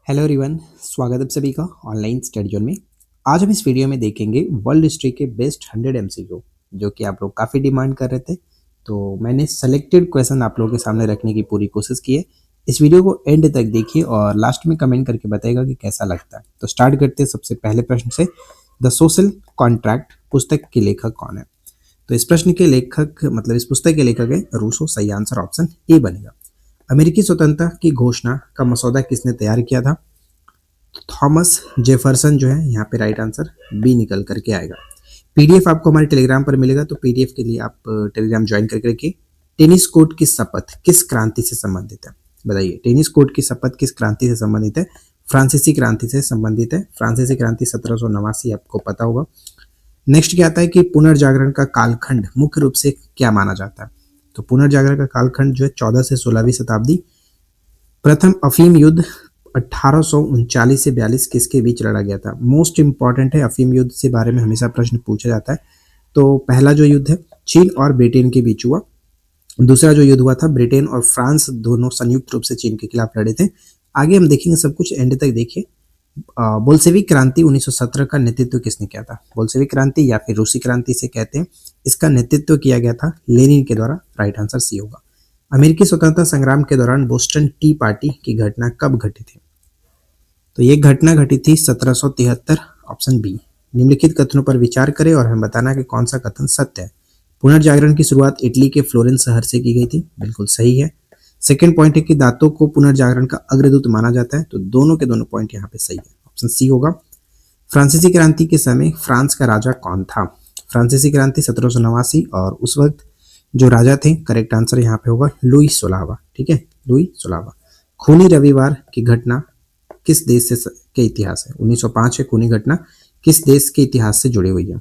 Hello everyone, स्वागत है आप सभी का ऑनलाइन स्टडी जोन में। आज हम इस वीडियो में देखेंगे वर्ल्ड हिस्ट्री के बेस्ट 100 एमसीक्यू जो कि आप लोग काफ़ी डिमांड कर रहे थे। तो मैंने सेलेक्टेड क्वेश्चन आप लोगों के सामने रखने की पूरी कोशिश की है। इस वीडियो को एंड तक देखिए और लास्ट में कमेंट करके बताइएगा कि कैसा लगता है। तो स्टार्ट करते हैं सबसे पहले प्रश्न से। द सोशल कॉन्ट्रैक्ट पुस्तक के लेखक कौन है? तो इस प्रश्न के लेखक मतलब इस पुस्तक के लेखक है रूसो। सही आंसर ऑप्शन ए बनेगा। अमेरिकी स्वतंत्रता की घोषणा का मसौदा किसने तैयार किया था? थॉमस जेफरसन जो है यहाँ पे राइट आंसर बी निकल करके आएगा। पीडीएफ आपको हमारे टेलीग्राम पर मिलेगा, तो पीडीएफ के लिए आप टेलीग्राम ज्वाइन करके रखिए। टेनिस कोर्ट की शपथ किस क्रांति से संबंधित है? बताइए, टेनिस कोर्ट की शपथ किस क्रांति से संबंधित है? फ्रांसीसी क्रांति से संबंधित है। फ्रांसीसी क्रांति 1789 आपको पता होगा। नेक्स्ट क्या आता है कि पुनर्जागरण का कालखंड मुख्य रूप से क्या माना जाता है? तो पुनर्जागरण का कालखंड जो है 14 से 16वीं शताब्दी। प्रथम अफीम युद्ध 1839 से 42 किसके बीच लड़ा गया था? मोस्ट इंपॉर्टेंट है, अफीम युद्ध से बारे में हमेशा प्रश्न पूछा जाता है। तो पहला जो युद्ध है चीन और ब्रिटेन के बीच हुआ। दूसरा जो युद्ध हुआ था ब्रिटेन और फ्रांस दोनों संयुक्त रूप से चीन के खिलाफ लड़े थे। आगे हम देखेंगे सब कुछ, एंड तक देखिए। बोल्शेविक क्रांति 1917 का नेतृत्व किसने किया था? बोल्शेविक क्रांति या फिर रूसी क्रांति से कहते हैं, इसका नेतृत्व किया गया था लेनिन के द्वारा। राइट आंसर सी होगा। अमेरिकी स्वतंत्रता संग्राम के दौरान बोस्टन टी पार्टी की घटना कब घटी थी? तो ये घटना घटी थी 1773। Option B. निम्नलिखित कथनों पर विचार करें और हमें बताना कि कौन सा कथन सत्य है। पुनर्जागरण की शुरुआत इटली के फ्लोरेंस शहर से की गई थी। बिल्कुल सही है। सेकंड पॉइंट है कि दांतों को पुनर्जागरण का अग्रदूत माना जाता है। तो दोनों के दोनों पॉइंट यहाँ पे सही है। ऑप्शन सी होगा। फ्रांसीसी क्रांति के समय फ्रांस का राजा कौन था? फ्रांसीसी क्रांति 1789 और उस वक्त जो राजा थे, करेक्ट आंसर यहाँ पे होगा लुई 16वां। ठीक है, लुई 16वां। खूनी रविवार की घटना किस देश से के इतिहास है? 1905 है खूनी घटना किस देश के इतिहास से जुड़ी हुई है?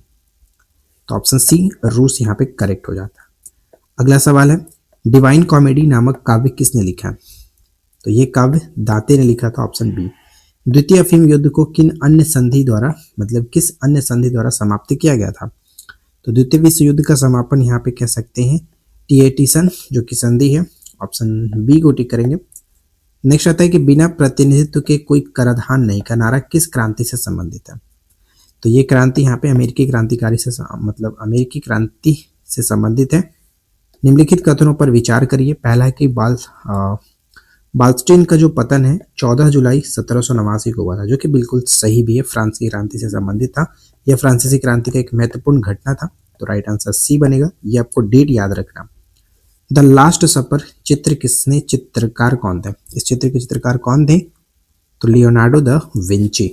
तो ऑप्शन सी रूस यहाँ पे करेक्ट हो जाता है। अगला सवाल है, डिवाइन कॉमेडी नामक काव्य किसने लिखा? तो ये काव्य दांते ने लिखा था। Option B. द्वितीय अफीम युद्ध को किन अन्य संधि द्वारा मतलब किस अन्य संधि द्वारा समाप्त किया गया था? तो द्वितीय विश्व युद्ध का समापन यहाँ पे कह सकते हैं टिएटिसन जो कि संधि है। ऑप्शन बी को टिक करेंगे। नेक्स्ट आता है कि बिना प्रतिनिधित्व के कोई कराधान नहीं का नारा किस क्रांति से संबंधित है? तो ये क्रांति यहाँ पे अमेरिकी क्रांतिकारी से मतलब अमेरिकी क्रांति से संबंधित है। निम्नलिखित कथनों पर विचार करिए। पहला है कि बाल्स्टीन का जो पतन है 14 जुलाई 1789 को हुआ था, जो कि बिल्कुल सही भी है, फ्रांस की क्रांति से संबंधित था। यह फ्रांसीसी क्रांति का एक महत्वपूर्ण घटना था। तो राइट आंसर सी बनेगा। ये आपको डेट याद रखना। द लास्ट सपर चित्र किसने चित्रकार कौन थे? इस चित्र के चित्रकार कौन थे? तो लियोनार्डो द विंची।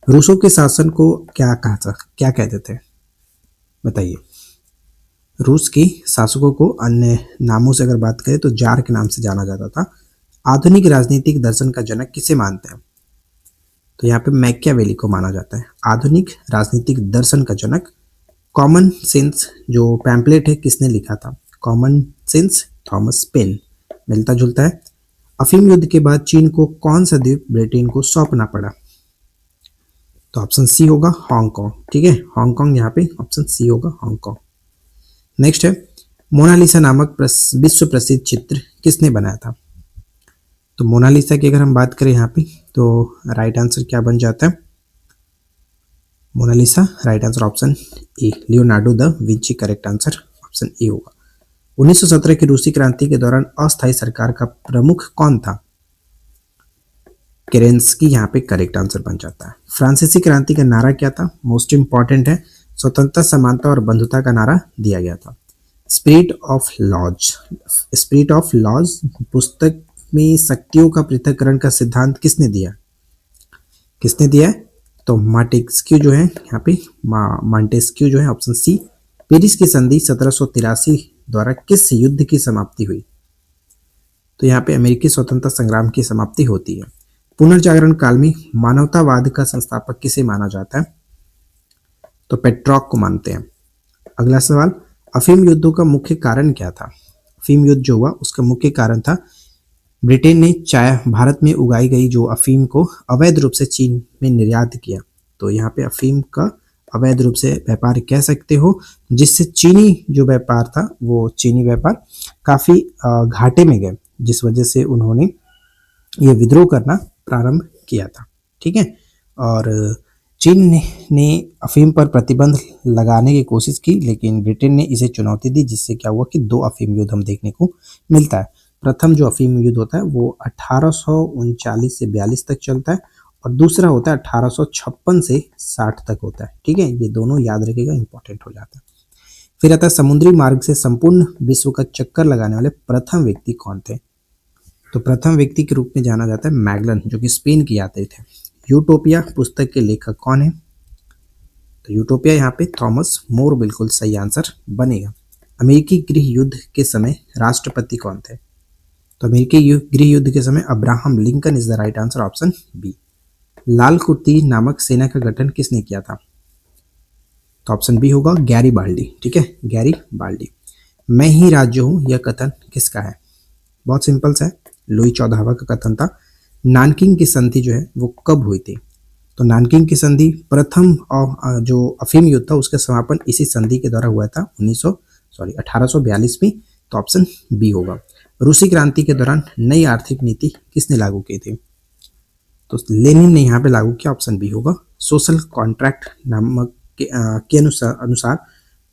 रूसों के शासन को क्या कहा था, क्या कहते थे? बताइए। रूस के शासकों को अन्य नामों से अगर बात करें तो जार के नाम से जाना जाता था। आधुनिक राजनीतिक दर्शन का जनक किसे मानते हैं? तो यहाँ पे मैकियावेली को माना जाता है आधुनिक राजनीतिक दर्शन का जनक। कॉमन सेंस जो पैम्पलेट है किसने लिखा था? Common sense Thomas pen. मिलता जुलता है। अफीम युद्ध के बाद चीन को कौन सा द्वीप ब्रिटेन को सौंपना पड़ा? तो ऑप्शन सी होगा हांगकांग। ठीक है, हांगकांग यहाँ पे ऑप्शन सी होगा हांगकांग। नेक्स्ट है, मोनालिसा नामक विश्व प्रसिद्ध चित्र किसने बनाया था? तो मोनालिसा की अगर हम बात करें यहाँ पे तो राइट आंसर क्या बन जाता है? Mona Lisa right answer option A Leonardo da Vinci. Correct answer option A होगा। 1917 की रूसी क्रांति के दौरान अस्थायी सरकार का प्रमुख कौन था? केरेंस्की यहाँ पे करेक्ट आंसर बन जाता है। फ्रांसीसी क्रांति का नारा क्या था? मोस्ट इंपॉर्टेंट है, स्वतंत्रता, समानता और बंधुता का नारा दिया गया था। Spirit of laws. Spirit of laws पुस्तक में शक्तियों का पृथक्करण का सिद्धांत किसने दिया? किसने दिया है? तो मांटेस्क्यू जो है यहाँ पे मांटेस्क्यू जो है। Option C. पेरिस की संधि 1783 द्वारा किस युद्ध की समाप्ति हुई? तो यहाँ पे अमेरिकी स्वतंत्रता संग्राम की समाप्ति होती है। पुनर्जागरण काल में मानवतावाद का संस्थापक किसे माना जाता है? तो पेट्रॉक को मानते हैं। अगला सवाल, अफीम युद्धों का मुख्य कारण क्या था? अफीम युद्ध जो हुआ उसका मुख्य कारण था ब्रिटेन ने भारत में उगाई गई जो अफीम को अवैध रूप से चीन में निर्यात किया। तो यहाँ पे अफीम का अवैध रूप से व्यापार कह सकते हो, जिससे चीनी जो व्यापार था वो चीनी व्यापार काफ़ी घाटे में गए, जिस वजह से उन्होंने ये विद्रोह करना प्रारंभ किया था। ठीक है, और चीन ने अफीम पर प्रतिबंध लगाने की कोशिश की, लेकिन ब्रिटेन ने इसे चुनौती दी, जिससे क्या हुआ कि दो अफीम युद्ध हम देखने को मिलता है। प्रथम जो अफीम युद्ध होता है वो 1839 से 42 तक चलता है, और दूसरा होता है 1856 से 60 तक होता है। ठीक है, ये दोनों याद रखिएगा, इंपॉर्टेंट हो जाता है। फिर आता है समुद्री मार्ग से संपूर्ण विश्व का चक्कर लगाने वाले प्रथम व्यक्ति कौन थे। तो प्रथम व्यक्ति के रूप में जाना जाता है मैगलन, जो कि स्पेन के यात्री थे। यूटोपिया पुस्तक के लेखक कौन है। तो यूटोपिया यहाँ पे थॉमस मोर बिल्कुल सही आंसर बनेगा। अमेरिकी गृह युद्ध के समय राष्ट्रपति कौन थे। तो अमेरिकी गृह युद्ध के समय Abraham Lincoln is the right answer, option B. लाल कुर्ती नामक सेना का गठन किसने किया था। तो ऑप्शन बी होगा गैरीबाल्डी। ठीक है, गैरीबाल्डी। मैं ही राज्य हूं यह कथन किसका है। बहुत सिंपल सा है, लुई 14वां का कथन था। नानकिंग की संधि जो है वो कब हुई थी। तो नानकिंग की संधि प्रथम जो अफीम युद्ध था उसका समापन इसी संधि के द्वारा हुआ था 1842 में। तो ऑप्शन बी होगा। रूसी क्रांति के दौरान नई आर्थिक नीति किसने लागू की थी। तो लेनिन ने यहाँ पे लागू किया, ऑप्शन बी होगा। सोशल कॉन्ट्रैक्ट नामक के अनुसार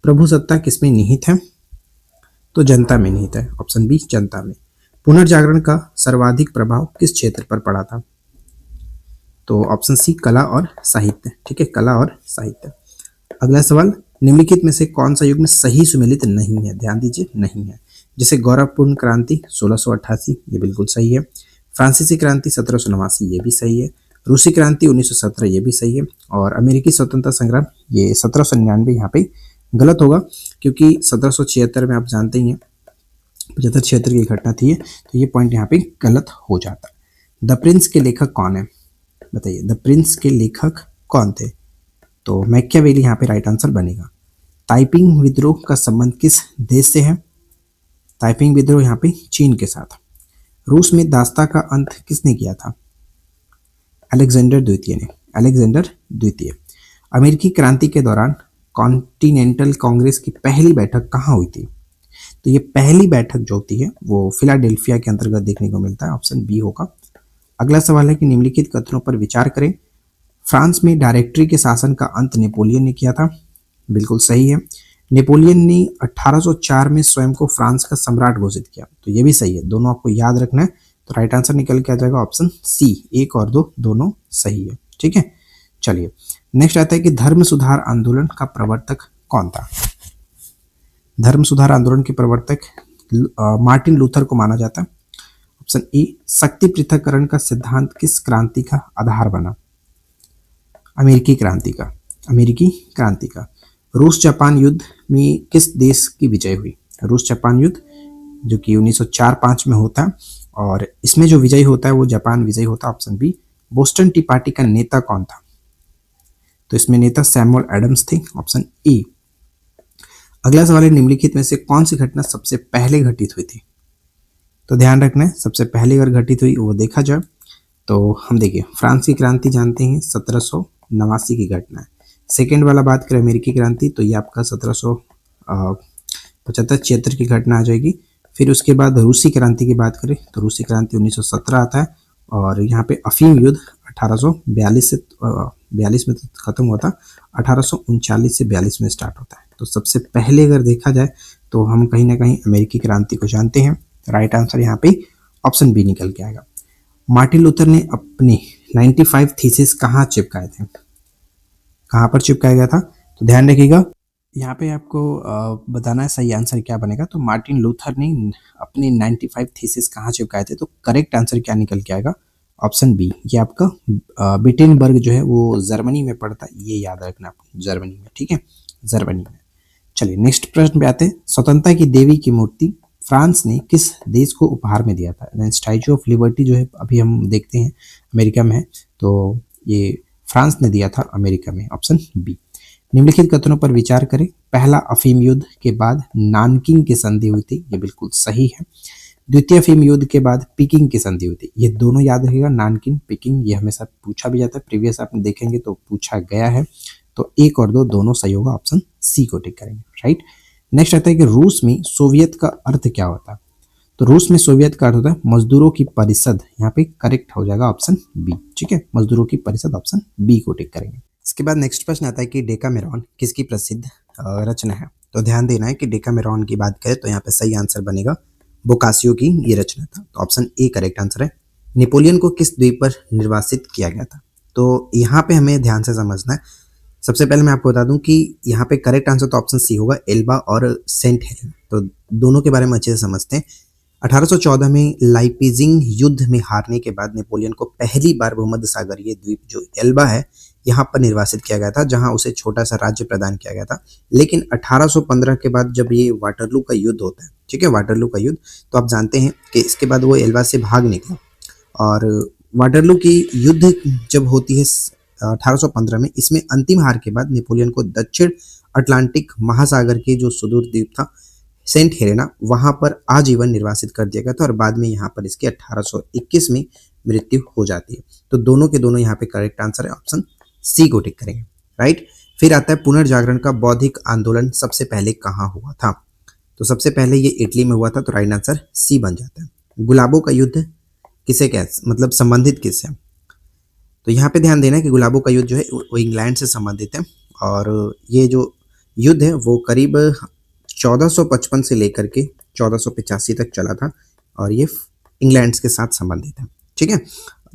प्रभुसत्ता किसमें निहित है। तो जनता में निहित है, ऑप्शन बी जनता में। पुनर्जागरण का सर्वाधिक प्रभाव किस क्षेत्र पर पड़ा था। तो ऑप्शन सी कला और साहित्य। ठीक है, कला और साहित्य। अगला सवाल, निम्नलिखित में से कौन सा युग्म सही सुमेलित नहीं है। ध्यान दीजिए, नहीं है। जैसे गौरवपूर्ण क्रांति 1688, ये बिल्कुल सही है। फ्रांसीसी क्रांति 1789, ये भी सही है। रूसी क्रांति 1917, ये भी सही है। और अमेरिकी स्वतंत्रता संग्राम ये 1799 यहाँ पे गलत होगा, क्योंकि 1776 में आप जानते ही हैं 75-76 की घटना थी, तो ये पॉइंट यहाँ पे गलत हो जाता। द प्रिंस के लेखक कौन है, बताइए। द प्रिंस के लेखक कौन थे। तो मैकियावेली यहाँ पे राइट आंसर बनेगा। ताइपिंग विद्रोह का संबंध किस देश से है। ताइपिंग विद्रोह यहाँ पे चीन के साथ। रूस में दास्ता का अंत किसने किया था। अलेक्जेंडर द्वितीय ने। अलेक्जेंडर द्वितीय। अमेरिकी क्रांति के दौरान कॉन्टिनेंटल कांग्रेस की पहली बैठक कहाँ हुई थी। तो ये पहली बैठक जो होती है वो फिलाडेल्फिया के अंतर्गत देखने को मिलता है, ऑप्शन बी होगा। अगला सवाल है कि निम्नलिखित कथनों पर विचार करें। फ्रांस में डायरेक्टरी के शासन का अंत नेपोलियन ने किया था, बिल्कुल सही है। नेपोलियन ने 1804 में स्वयं को फ्रांस का सम्राट घोषित किया, तो ये भी सही है। दोनों आपको याद रखना है, तो राइट आंसर निकल के आ जाएगा ऑप्शन सी। 1 और 2 दोनों सही है। ठीक है, चलिए नेक्स्ट आता है कि धर्म सुधार आंदोलन का प्रवर्तक कौन था। धर्म सुधार आंदोलन के प्रवर्तक मार्टिन लूथर को माना जाता है। Option A. शक्ति पृथक्करण का सिद्धांत किस क्रांति का आधार बना। अमेरिकी क्रांति का। अमेरिकी क्रांति का। रूस जापान युद्ध में किस देश की विजय हुई। रूस जापान युद्ध जो कि 1904-05 में होता है, और इसमें जो विजयी होता है वो जापान विजयी होता है, option B. Boston tea party का नेता कौन था। तो इसमें नेता सैमुअल एडम्स थे, ऑप्शन ए। अगला सवाल है निम्नलिखित में से कौन सी घटना सबसे पहले घटित हुई थी। तो ध्यान रखना है, सबसे पहले अगर घटित हुई वो देखा जाए तो हम देखिए फ्रांस की क्रांति जानते हैं 1789 की घटना है। सेकेंड वाला बात करें अमेरिकी क्रांति, तो ये आपका 1775-76 की घटना आ जाएगी। फिर उसके बाद रूसी क्रांति की बात करें तो रूसी क्रांति 1917 आता है, और यहाँ पे अफीम युद्ध 1842 में खत्म हुआ था, 1839 से 42 में स्टार्ट होता है। तो सबसे पहले अगर देखा जाए तो हम कहीं ना कहीं अमेरिकी क्रांति को जानते हैं। राइट आंसर यहाँ पे ऑप्शन बी निकल के आएगा। मार्टिन लूथर ने अपने 95 थीसिस कहाँ चिपकाए थे, कहाँ पर चिपकाया गया था। तो ध्यान रखिएगा, यहाँ पे आपको बताना है सही आंसर क्या बनेगा। तो मार्टिन लूथर ने अपने 95 थीसिस कहाँ चिपकाए थे, तो करेक्ट आंसर क्या निकल के आएगा, ऑप्शन बी। ये आपका विटेनबर्ग जो है वो जर्मनी में पड़ता है, ये याद रखना आपको, जर्मनी में। ठीक है, जर्मनी में। चलिए नेक्स्ट प्रश्न पे आते हैं। स्वतंत्रता की देवी की मूर्ति फ्रांस ने किस देश को उपहार में दिया था। स्टैच्यू ऑफ लिबर्टी जो है अभी हम देखते हैं अमेरिका में है, तो ये फ्रांस ने दिया था अमेरिका में, ऑप्शन बी। निम्नलिखित कथनों पर विचार करें। पहला अफीम युद्ध के बाद नानकिंग की संधि हुई थी, ये बिल्कुल सही है। द्वितीय अफीम युद्ध के बाद पिकिंग की संधि हुई थी, ये दोनों याद रखिएगा, नानकिंग पिकिंग, ये हमेशा पूछा भी जाता है, प्रीवियस आप देखेंगे तो पूछा गया है। तो 1 और 2 दोनों सही होगा, ऑप्शन सी को टिक करेंगे। राइट। नेक्स्ट आता है कि रूस में सोवियत का अर्थ क्या होता है। तो रूस में सोवियत का अर्थ होता है मजदूरों की परिषद, यहाँ पे करेक्ट हो जाएगा ऑप्शन बी। ठीक है, मजदूरों की परिषद ऑप्शन बी को टिक करेंगे। इसके बाद नेक्स्ट प्रश्न आता है कि डेकामेरॉन किसकी प्रसिद्ध रचना है। तो ध्यान देना है कि डेकामेरॉन की बात करें तो यहाँ पे सही आंसर बनेगा बोकासियो की ये रचना था, तो ऑप्शन ए करेक्ट आंसर है। नेपोलियन को किस द्वीप पर निर्वासित किया गया था। तो यहाँ पे हमें ध्यान से समझना है। सबसे पहले मैं आपको बता दूं कि यहाँ पे करेक्ट आंसर तो ऑप्शन सी होगा, एल्बा और सेंट हेलेना। तो दोनों के बारे में अच्छे से समझते हैं। 1814 में लाइपजिग युद्ध में हारने के बाद नेपोलियन को पहली बार भूमध्य सागरीय द्वीप जो एल्बा है यहाँ पर निर्वासित किया गया था, जहां उसे छोटा सा राज्य प्रदान किया गया था। लेकिन 1815 के बाद जब ये वाटरलू का युद्ध होता है, ठीक है, वाटरलू का युद्ध, तो आप जानते हैं कि इसके बाद वो एल्बा से भाग निकला। और वाटरलू की युद्ध जब होती है 1815 में, इसमें अंतिम हार के बाद नेपोलियन को दक्षिण अटलांटिक महासागर के जो सुदूर द्वीप था सेंट हेलेना, वहां पर आजीवन निर्वासित कर दिया गया था और बाद में यहाँ पर इसकी 1821 में मृत्यु हो जाती है। तो दोनों के दोनों यहाँ पे करेक्ट आंसर है, ऑप्शन सी को टिक करेंगे। राइट। फिर आता है पुनर्जागरण का बौद्धिक आंदोलन सबसे पहले कहाँ हुआ था। तो सबसे पहले ये इटली में हुआ था, तो राइट आंसर सी बन जाता है। गुलाबों का युद्ध किसे मतलब संबंधित किससे। तो यहाँ पे ध्यान देना है कि गुलाबों का युद्ध जो है वो इंग्लैंड से संबंधित है और ये जो युद्ध है वो करीब 1455 से लेकर के 1485 तक चला था और ये इंग्लैंड के साथ संबंधित है। ठीक है,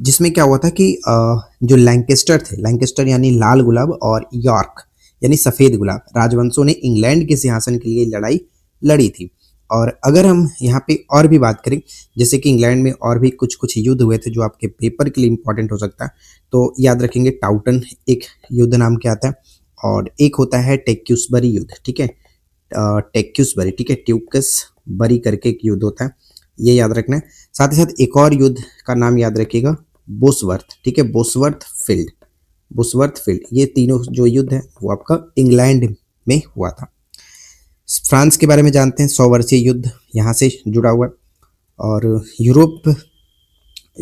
जिसमें क्या हुआ था कि जो लैंकेस्टर थे, लैंकेस्टर यानी लाल गुलाब और यॉर्क यानी सफ़ेद गुलाब राजवंशों ने इंग्लैंड के सिंहासन के लिए लड़ाई लड़ी थी। और अगर हम यहाँ पे और भी बात करें, जैसे कि इंग्लैंड में और भी कुछ कुछ युद्ध हुए थे जो आपके पेपर के लिए इंपॉर्टेंट हो सकता है, तो याद रखेंगे टाउटन एक युद्ध नाम के आता है और एक होता है टेक्यूसबरी युद्ध। ठीक है, टेक्यूसबरी, ठीक है, ट्यूकस बरी करके एक युद्ध होता है, ये याद रखना है। साथ ही साथ एक और युद्ध का नाम याद रखिएगा, बोसवर्थ। ठीक है, बोसवर्थ फील्ड, बोसवर्थ फील्ड, ये तीनों जो युद्ध है वो आपका इंग्लैंड में हुआ था। फ्रांस के बारे में जानते हैं, 100 वर्षीय युद्ध यहाँ से जुड़ा हुआ है। और यूरोप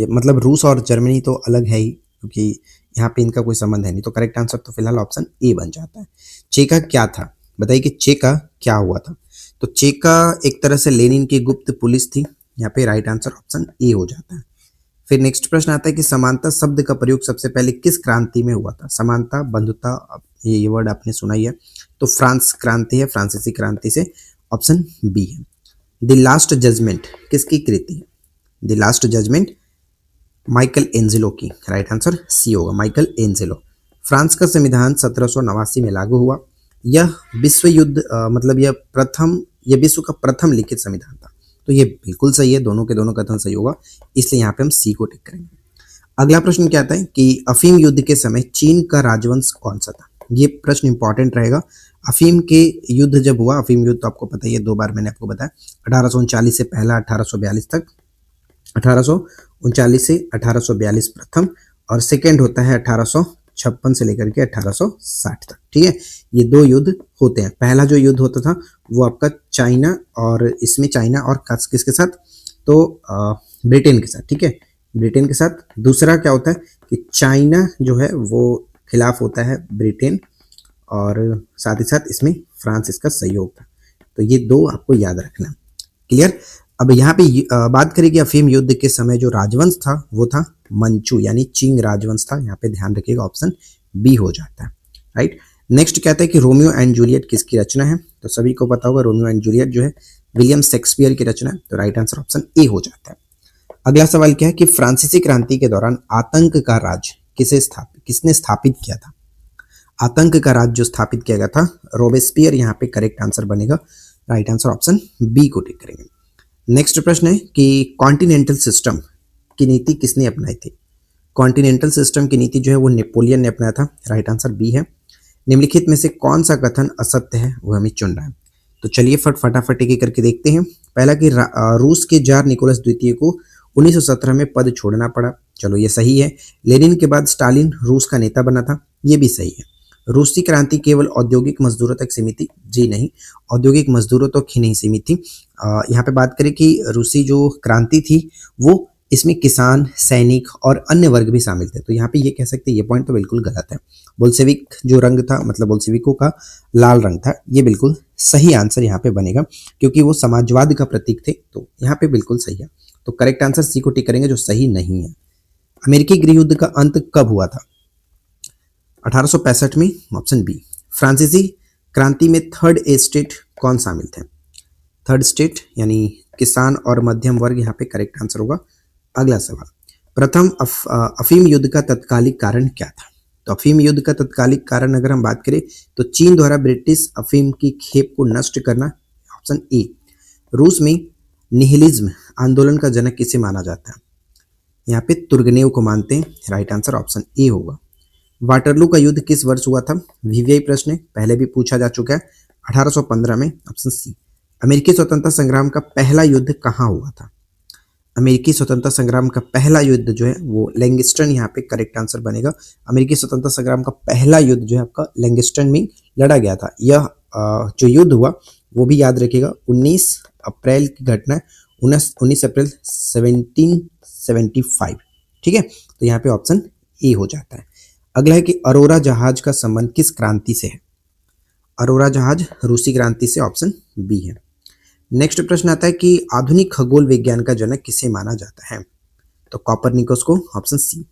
मतलब रूस और जर्मनी तो अलग है ही, क्योंकि यहाँ पे इनका कोई संबंध है नहीं, तो करेक्ट आंसर तो फिलहाल ऑप्शन ए बन जाता है। चेका क्या था, बताइए कि चेका क्या हुआ था। तो चेका एक तरह से लेनिन की गुप्त पुलिस थी, यहाँ पे राइट आंसर ऑप्शन ए हो जाता है। फिर नेक्स्ट प्रश्न आता है कि समानता शब्द का प्रयोग सबसे पहले किस क्रांति में हुआ था। समानता, बंधुता, ये वर्ड आपने सुना ही है, तो फ्रांस क्रांति है, फ्रांसीसी क्रांति से ऑप्शन बी है। द लास्ट जजमेंट किसकी कृति है। The last judgement Michelangelo की, राइट आंसर सी होगा, माइकल एंजेलो। फ्रांस का संविधान 1789 में लागू हुआ। यह विश्व युद्ध मतलब यह विश्व का प्रथम लिखित संविधान था। तो ये बिल्कुल सही है, दोनों के दोनों कथन सही होगा, इसलिए यहाँ पे हम सी को टिक करेंगे। अगला प्रश्न क्या आता है कि अफीम युद्ध के समय चीन का राजवंश कौन सा था। ये प्रश्न इंपॉर्टेंट रहेगा। अफीम के युद्ध जब हुआ, अफीम युद्ध तो आपको पता ही है, 2 बार मैंने आपको बताया, 1839 से पहला, 1842 तक, 1839 से 1842 प्रथम, और सेकेंड होता है 1856 से लेकर के 1860 तक। ठीक है, ये 2 युद्ध होते हैं। पहला जो युद्ध होता था वो आपका चाइना, और इसमें चाइना और किसके साथ, तो ब्रिटेन के साथ। ठीक है, ब्रिटेन के साथ। दूसरा क्या होता है कि चाइना जो है वो खिलाफ होता है ब्रिटेन, और साथ ही साथ इसमें फ्रांस इसका सहयोग था। तो ये 2 आपको याद रखना। क्लियर। अब यहाँ पे बात करें कि अफीम युद्ध के समय जो राजवंश था वो था मंचू यानी चिंग राजवंश था। यहाँ पे ध्यान रखिएगा, ऑप्शन बी हो जाता है। राइट। नेक्स्ट कहता है कि रोमियो एंड जूलियट किसकी रचना है। तो सभी को पता होगा रोमियो एंड जूलियट जो है विलियम शेक्सपियर की रचना है, तो राइट आंसर ऑप्शन ए हो जाता है। अगला सवाल क्या है कि फ्रांसीसी क्रांति के दौरान आतंक का राज किसने स्थापित किया था। आतंक का राज जो स्थापित किया गया था, रोबेस्पियर, यहाँ पे करेक्ट आंसर बनेगा, राइट आंसर ऑप्शन बी को टिक करेंगे। नेक्स्ट प्रश्न है कि कॉन्टिनेंटल सिस्टम की नीति किसने अपनाई थी। कॉन्टिनेंटल सिस्टम की नीति जो है वो नेपोलियन ने अपनाया था, राइट आंसर बी है। निम्नलिखित में से कौन सा कथन असत्य है वो हमें चुनना है। तो चलिए फटाफट एक करके देखते हैं। पहला कि रूस के जार निकोलस द्वितीय को 1917 में पद छोड़ना पड़ा, चलो ये सही है। लेनिन के बाद स्टालिन रूस का नेता बना था, ये भी सही है। रूसी क्रांति केवल औद्योगिक मजदूरों तक सीमित थी, जी नहीं, औद्योगिक मजदूरों तक ही नहीं सीमित थी। यहाँ पे बात करें कि रूसी जो क्रांति थी वो इसमें किसान, सैनिक और अन्य वर्ग भी शामिल थे। तो यहाँ पे ये कह सकते हैं ये पॉइंट तो बिल्कुल गलत है। बोल्शेविक जो रंग था, मतलब बोल्शेविकों का लाल रंग था, ये बिल्कुल सही आंसर यहाँ पे बनेगा, क्योंकि वो समाजवाद का प्रतीक थे। तो यहाँ पे बिल्कुल सही है। तो करेक्ट आंसर सी को टिक करेंगे, जो सही नहीं है। अमेरिकी गृह युद्ध का अंत कब हुआ था? 1865 में, ऑप्शन बी। फ्रांसीसी क्रांति में थर्ड एस्टेट कौन शामिल थे? थर्ड स्टेट यानी किसान और मध्यम वर्ग यहाँ पे करेक्ट आंसर होगा। अगला सवाल, प्रथम अफीम युद्ध का तत्कालिक कारण क्या था? तो अफीम युद्ध का तत्कालिक कारण अगर हम बात करें तो चीन द्वारा ब्रिटिश अफीम की खेप को नष्ट करना, ऑप्शन ए। रूस में निहिलिज्म आंदोलन का जनक किसे माना जाता है? यहाँ पे तुर्गनेव को मानते हैं। राइट आंसर ऑप्शन ए होगा। वाटरलू का युद्ध किस वर्ष हुआ था? वीवीआई प्रश्न है, पहले भी पूछा जा चुका है। 1815 में, ऑप्शन सी। अमेरिकी स्वतंत्रता संग्राम का पहला युद्ध कहाँ हुआ था? अमेरिकी स्वतंत्रता संग्राम का पहला युद्ध जो है वो लैंगिस्टन यहाँ पे करेक्ट आंसर बनेगा। अमेरिकी स्वतंत्रता संग्राम का पहला युद्ध जो है आपका लैंगिस्टन में लड़ा गया था। यह जो युद्ध हुआ वो भी याद रखिएगा, 19 अप्रैल की घटना है, 19 अप्रैल 1775। ठीक है, तो यहाँ पे ऑप्शन ए हो जाता है। अगला है कि अरोरा जहाज का संबंध किस क्रांति से है? अरोरा जहाज रूसी क्रांति से, ऑप्शन बी है। नेक्स्ट प्रश्न आता है कि आधुनिक खगोल विज्ञान का जनक किसे माना जाता है? तो कॉपरनिकस को, ऑप्शन सी।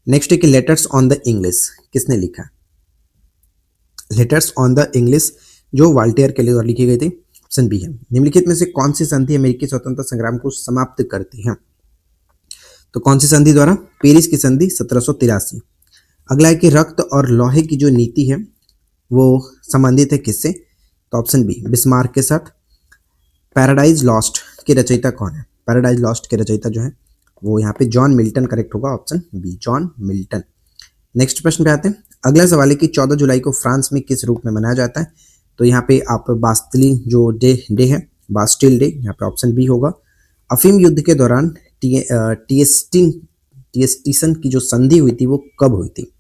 नेक्स्ट है कि लेटर्स ऑन द इंग्लिश किसने लिखा? लेटर्स ऑन द इंग्लिश जो वाल्टेयर के लिए लिखी गई थी, ऑप्शन बी है। निम्नलिखित में से कौन सी संधि अमेरिकी स्वतंत्रता संग्राम को समाप्त करती है? तो कौन सी संधि द्वारा? पेरिस की संधि 1783। अगला है कि रक्त और लोहे की जो नीति है वो संबंधित है किससे? तो ऑप्शन बी, बिस्मार्क के साथ। पैराडाइज लॉस्ट के रचयिता कौन है? पैराडाइज लॉस्ट के रचयिता जो है वो यहाँ पे जॉन मिल्टन करेक्ट होगा, option B, John Milton. Next प्रश्न पे आते हैं। अगला सवाल है कि 14 जुलाई को फ्रांस में किस रूप में मनाया जाता है? तो यहाँ पे आप बास्तिल जो डे है, बास्टिल डे, यहाँ पे ऑप्शन बी होगा। अफीम युद्ध के दौरान टिएस्टिसन की जो संधि हुई थी वो कब हुई थी?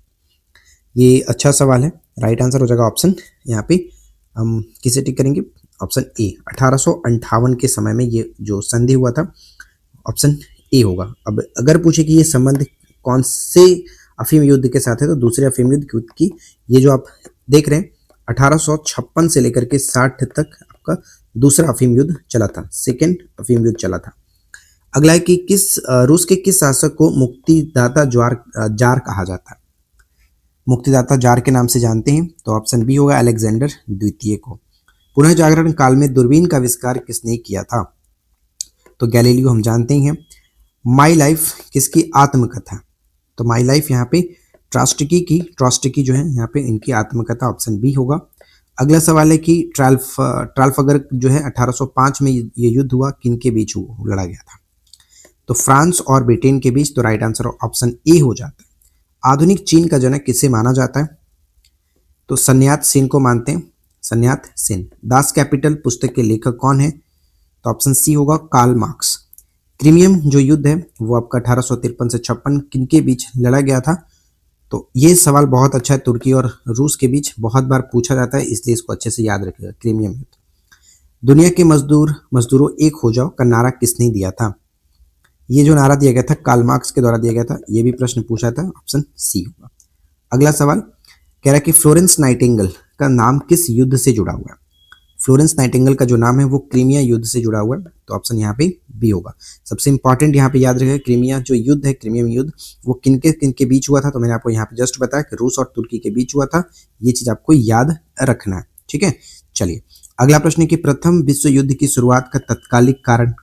ये अच्छा सवाल है। राइट आंसर हो जाएगा ऑप्शन, यहाँ पे हम किसे टिक करेंगे? ऑप्शन ए, 1858 के समय में ये जो संधि हुआ था, ऑप्शन ए होगा। अब अगर पूछे कि ये संबंध कौन से अफीम युद्ध के साथ है, तो दूसरे अफीम युद्ध की, ये जो आप देख रहे हैं 1856 से लेकर के 60 तक आपका दूसरा अफीम युद्ध चला था, सेकेंड अफीम युद्ध चला था। अगला है कि रूस के किस शासक को मुक्तिदाता जार कहा जाता है? मुक्तिदाता जार के नाम से जानते हैं, तो ऑप्शन बी होगा, अलेक्जेंडर द्वितीय को। पुनः जागरण काल में दूरबीन का आविष्कार किसने किया था? तो गैलीलियो हम जानते ही हैं। माई लाइफ किसकी आत्मकथा? तो माई लाइफ यहाँ पे ट्रॉस्टकी जो है यहाँ पे इनकी आत्मकथा, ऑप्शन बी होगा। अगला सवाल है कि ट्राफलगर जो है 1805 में ये युद्ध हुआ, किनके बीच लड़ा गया था? तो फ्रांस और ब्रिटेन के बीच। तो राइट आंसर ऑप्शन ए हो जाता है। आधुनिक चीन का जनक किसे माना जाता है? तो सन्यात सेन को मानते हैं, सन्यात सेन। दास कैपिटल पुस्तक के लेखक कौन है? तो ऑप्शन सी होगा, कार्ल मार्क्स। क्रीमियम जो युद्ध है वो आपका 1853 से 56 किनके बीच लड़ा गया था? तो ये सवाल बहुत अच्छा है, तुर्की और रूस के बीच बहुत बार पूछा जाता है, इसलिए इसको अच्छे से याद रखिएगा, क्रीमियम युद्ध। दुनिया के मजदूरों एक हो जाओ का नारा किसने दिया था? ये जो नारा दिया गया था कार्ल मार्क्स के द्वारा दिया गया था, ये भी प्रश्न पूछा था, ऑप्शन सी होगा। अगला सवाल कह रहा है कि फ्लोरेंस नाइटिंगेल का नाम किस युद्ध से जुड़ा हुआ है? फ्लोरेंस नाइटिंगेल का जो नाम है वो क्रीमिया युद्ध से जुड़ा हुआ है, तो ऑप्शन यहाँ पे बी होगा। सबसे इंपॉर्टेंट यहाँ पे याद रखेगा, क्रीमिया जो युद्ध है, क्रीमियम युद्ध, वो किनके बीच हुआ था? तो मैंने आपको यहाँ पे जस्ट बताया कि रूस और तुर्की के बीच हुआ था। ये चीज आपको याद रखना है, ठीक है। चलिए अगला प्रश्न है कि प्रथम विश्व युद्ध की शुरुआत का तत्कालिक कारण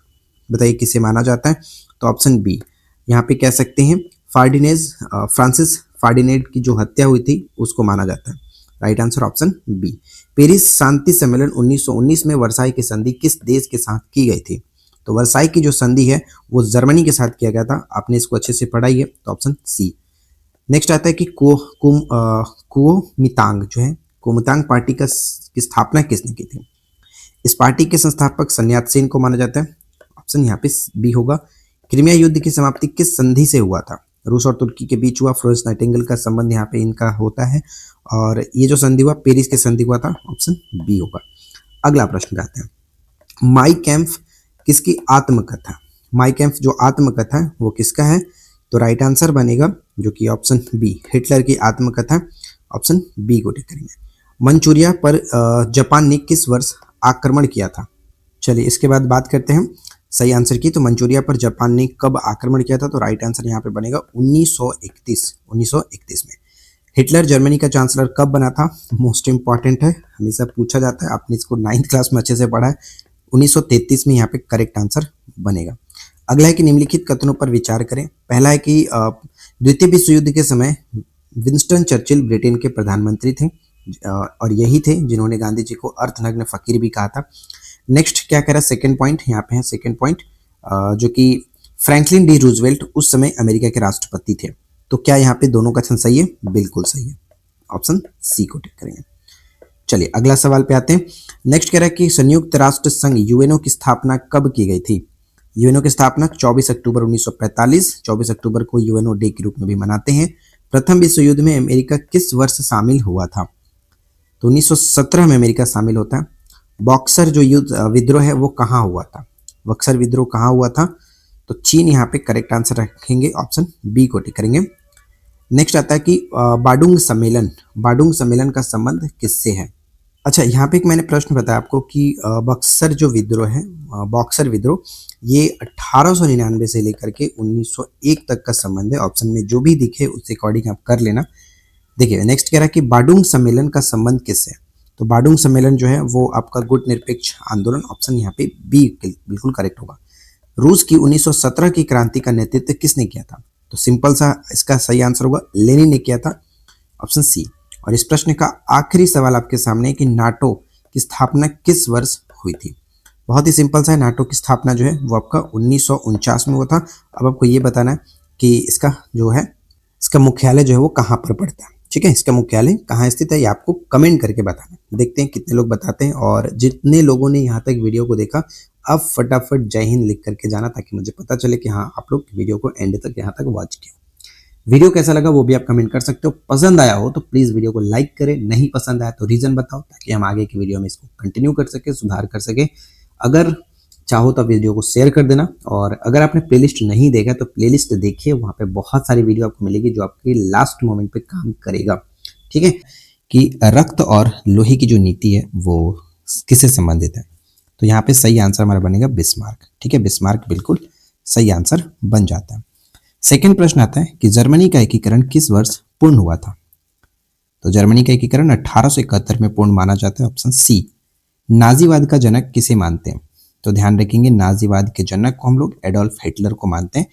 बताइए किसे माना जाता है? तो ऑप्शन बी, यहाँ पे कह सकते हैं फ्रांसिस फार्डिनेंड की जो हत्या हुई थी उसको माना जाता है। Right answer option B. Paris शांति सम्मेलन 1919 में वर्साई की संधि किस देश के साथ की गई थी? तो वर्साई की जो संधि है वो जर्मनी के साथ किया गया था। आपने इसको अच्छे से पढ़ा ही है, तो ऑप्शन सी। नेक्स्ट आता है कि कुओमितांग जो है, कुओमितांग पार्टी की स्थापना किसने की थी? इस पार्टी के संस्थापक सन्यात सेन को माना जाता है, ऑप्शन यहाँ पे बी होगा। क्रीमिया युद्ध की समाप्ति किस संधि से हुआ था? रूस और तुर्की के बीच हुआ। फ्लोरेंस नाइटिंगेल का संबंध यहाँ पे इनका होता है, और ये जो संधि हुआ पेरिस के संधि हुआ था, ऑप्शन बी होगा। अगला प्रश्न आते हैं, माई कैम्फ किसकी आत्मकथा? माई कैम्फ जो आत्मकथा है वो किसका है? तो राइट आंसर बनेगा जो कि ऑप्शन बी, हिटलर की आत्मकथा, ऑप्शन बी को टिक करेंगे। मंचूरिया पर जापान ने किस वर्ष आक्रमण किया था? चलिए इसके बाद बात करते हैं सही आंसर की। तो मंचूरिया पर जापान ने कब आक्रमण किया था? तो राइट आंसर यहाँ पे बनेगा 1931 में। हिटलर जर्मनी का चांसलर कब बना था? मोस्ट इंपॉर्टेंट है, हमेशा पूछा जाता है, आपने इसको 9th क्लास में अच्छे से पढ़ा है। 1933 में यहाँ पे करेक्ट आंसर बनेगा। अगला है कि निम्नलिखित कथनों पर विचार करें। पहला है कि द्वितीय विश्व युद्ध के समय विंस्टन चर्चिल ब्रिटेन के प्रधानमंत्री थे और यही थे जिन्होंने गांधी जी को अर्थनग्न फकीर भी कहा था। नेक्स्ट क्या कह रहा है? सेकेंड पॉइंट यहाँ पे है, सेकेंड पॉइंट जो कि फ्रैंकलिन डी रूजवेल्ट उस समय अमेरिका के राष्ट्रपति थे। तो क्या यहाँ पे दोनों कथन सही है? बिल्कुल सही है, ऑप्शन सी को टिक करेंगे। चलिए अगला सवाल पे आते हैं। नेक्स्ट कह रहा है कि संयुक्त राष्ट्र संघ यूएनओ की स्थापना कब की गई थी? यूएनओ की स्थापना 24 अक्टूबर 1945, 24 अक्टूबर को यूएनओ डे के रूप में भी मनाते हैं। प्रथम विश्व युद्ध में अमेरिका किस वर्ष शामिल हुआ था? तो 1917 में अमेरिका शामिल होता है। बॉक्सर जो युद्ध विद्रोह है वो कहाँ हुआ था? बक्सर विद्रोह कहाँ हुआ था? तो चीन यहाँ पे करेक्ट आंसर रखेंगे, ऑप्शन बी को टिक करेंगे। नेक्स्ट आता है कि बाडुंग सम्मेलन का संबंध किससे है? अच्छा, यहाँ पे एक मैंने प्रश्न बताया आपको कि बक्सर जो विद्रोह है, बॉक्सर विद्रोह, ये 1899 से लेकर के 1901 तक का संबंध है। ऑप्शन में जो भी दिखे उसके अकॉर्डिंग आप कर लेना। देखिए नेक्स्ट कह रहा है कि बाडुंग सम्मेलन का संबंध किससे? तो बाडुंग सम्मेलन जो है वो आपका गुट निरपेक्ष आंदोलन, ऑप्शन यहाँ पे बी बिल्कुल करेक्ट होगा। रूस की 1917 की क्रांति का नेतृत्व किसने किया था? तो सिंपल सा इसका सही आंसर होगा लेनिन ने किया था, ऑप्शन सी। और इस प्रश्न का आखिरी सवाल आपके सामने है कि नाटो की स्थापना किस वर्ष हुई थी? बहुत ही सिंपल सा है, नाटो की स्थापना जो है वो आपका 1949 में हुआ था। अब आपको ये बताना है कि इसका जो है इसका मुख्यालय जो है वो कहाँ पर पड़ता है। ठीक है, इसका मुख्यालय कहाँ स्थित है ये आपको कमेंट करके बताना। देखते हैं कितने लोग बताते हैं। और जितने लोगों ने यहाँ तक वीडियो को देखा, अब फटाफट जय हिंद लिख करके जाना ताकि मुझे पता चले कि हाँ आप लोग वीडियो को एंड तक यहाँ तक वॉच किया। वीडियो कैसा लगा वो भी आप कमेंट कर सकते हो। पसंद आया हो तो प्लीज़ वीडियो को लाइक करें, नहीं पसंद आया तो रीज़न बताओ ताकि हम आगे की वीडियो में इसको कंटिन्यू कर सके, सुधार कर सके। अगर चाहो तो वीडियो को शेयर कर देना। और अगर आपने प्लेलिस्ट नहीं देखा तो प्लेलिस्ट देखिए, वहाँ पे बहुत सारी वीडियो आपको मिलेगी जो आपके लास्ट मोमेंट पे काम करेगा। ठीक है, कि रक्त और लोहे की जो नीति है वो किससे संबंधित है? तो यहाँ पे सही आंसर हमारा बनेगा बिस्मार्क। ठीक है, बिस्मार्क बिल्कुल सही आंसर बन जाता है। सेकेंड प्रश्न आता है कि जर्मनी का एकीकरण किस वर्ष पूर्ण हुआ था? तो जर्मनी का एकीकरण 1871 में पूर्ण माना जाता है, ऑप्शन सी। नाजीवाद का जनक किसे मानते हैं? तो ध्यान रखेंगे नाजीवाद के जनक को हम लोग एडोल्फ हिटलर को मानते हैं।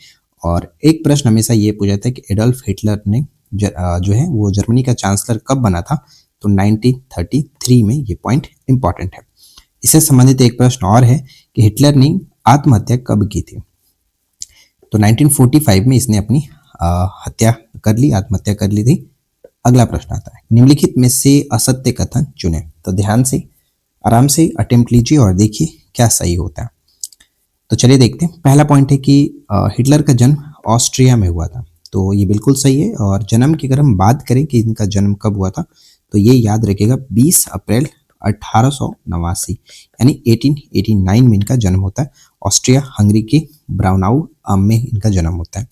और एक प्रश्न हमेशा ये पूछा जाता है कि एडोल्फ हिटलर ने जो है वो जर्मनी का चांसलर कब बना था? तो 1933 में। ये पॉइंट इंपॉर्टेंट है। इससे संबंधित एक प्रश्न और है कि हिटलर ने आत्महत्या कब की थी? तो 1945 में इसने अपनी हत्या कर ली, आत्महत्या कर ली थी। अगला प्रश्न आता है, निम्नलिखित में से असत्य कथन चुने। तो ध्यान से आराम से अटेम्प्ट लीजिए और देखिए क्या सही होता है। तो चलिए देखते हैं। पहला पॉइंट है कि हिटलर का जन्म ऑस्ट्रिया में हुआ था। तो ये बिल्कुल सही है। और जन्म की अगर हम बात करें कि इनका जन्म कब हुआ था तो ये याद रखिएगा 20 अप्रैल 1889 यानी 1889 में इनका जन्म होता है। ऑस्ट्रिया हंगरी के ब्राउनाउ में इनका जन्म होता है।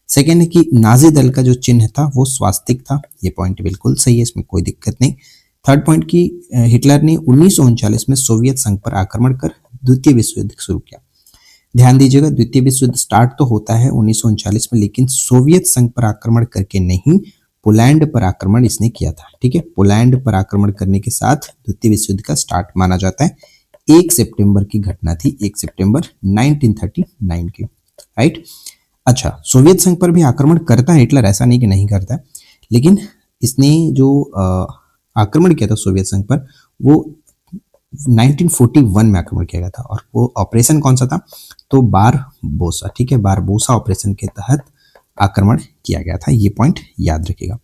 सेकेंड है कि नाजी दल का जो चिन्ह था वो स्वास्तिक था। ये पॉइंट बिल्कुल सही है, इसमें कोई दिक्कत नहीं। थर्ड पॉइंट की हिटलर ने 1939 में सोवियत संघ पर आक्रमण कर द्वितीय विश्व युद्ध शुरू किया। ध्यान दीजिएगा, द्वितीय विश्व युद्ध स्टार्ट तो होता है 1939 में, लेकिन सोवियत संघ पर आक्रमण करके नहीं, पोलैंड पर आक्रमण इसने किया था। ठीक है, पोलैंड पर आक्रमण करने के साथ द्वितीय विश्व युद्ध का स्टार्ट माना जाता है। 1 सितंबर की घटना थी, 1 सितंबर 1939 की। राइट। अच्छा, सोवियत संघ पर भी आक्रमण करता है हिटलर, ऐसा नहीं कि नहीं करता है, लेकिन इसने जो आक्रमण किया था सोवियत संघ पर वो 1941 में आक्रमण किया गया था। और वो ऑपरेशन कौन सा था? तो बारबोसा। ठीक है, बारबोसा ऑपरेशन के तहत आक्रमण किया गया था। ये पॉइंट याद रखिएगा।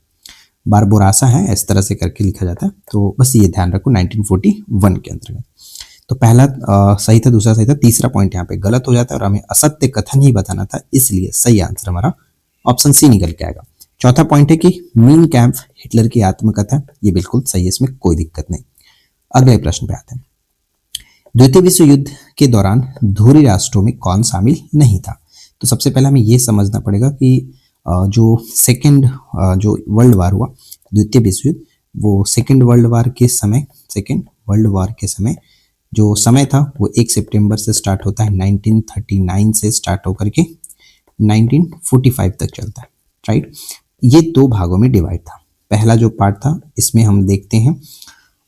बारबोरासा है, इस तरह से करके लिखा जाता है, तो बस ये ध्यान रखो 1941 के अंतर्गत। तो पहला सही था, दूसरा सही था, तीसरा पॉइंट यहाँ पे गलत हो जाता है और हमें असत्य कथन ही बताना था, इसलिए सही आंसर हमारा ऑप्शन सी निकल के आएगा। चौथा पॉइंट है कि मीन कैम्प हिटलर की आत्मकथा, ये बिल्कुल सही है, इसमें कोई दिक्कत नहीं। अगले प्रश्न पे आते हैं। द्वितीय विश्व युद्ध के दौरान धुरी राष्ट्रों में कौन शामिल नहीं था? तो सबसे पहले हमें ये समझना पड़ेगा कि जो सेकेंड जो वर्ल्ड वार हुआ, द्वितीय विश्व युद्ध, वो सेकेंड वर्ल्ड वार के समय जो समय था वो 1 सितंबर से स्टार्ट होता है, 1939 से स्टार्ट होकर के 1945 तक चलता है, राइट। ये 2 भागों में डिवाइड था। पहला जो पार्ट था इसमें हम देखते हैं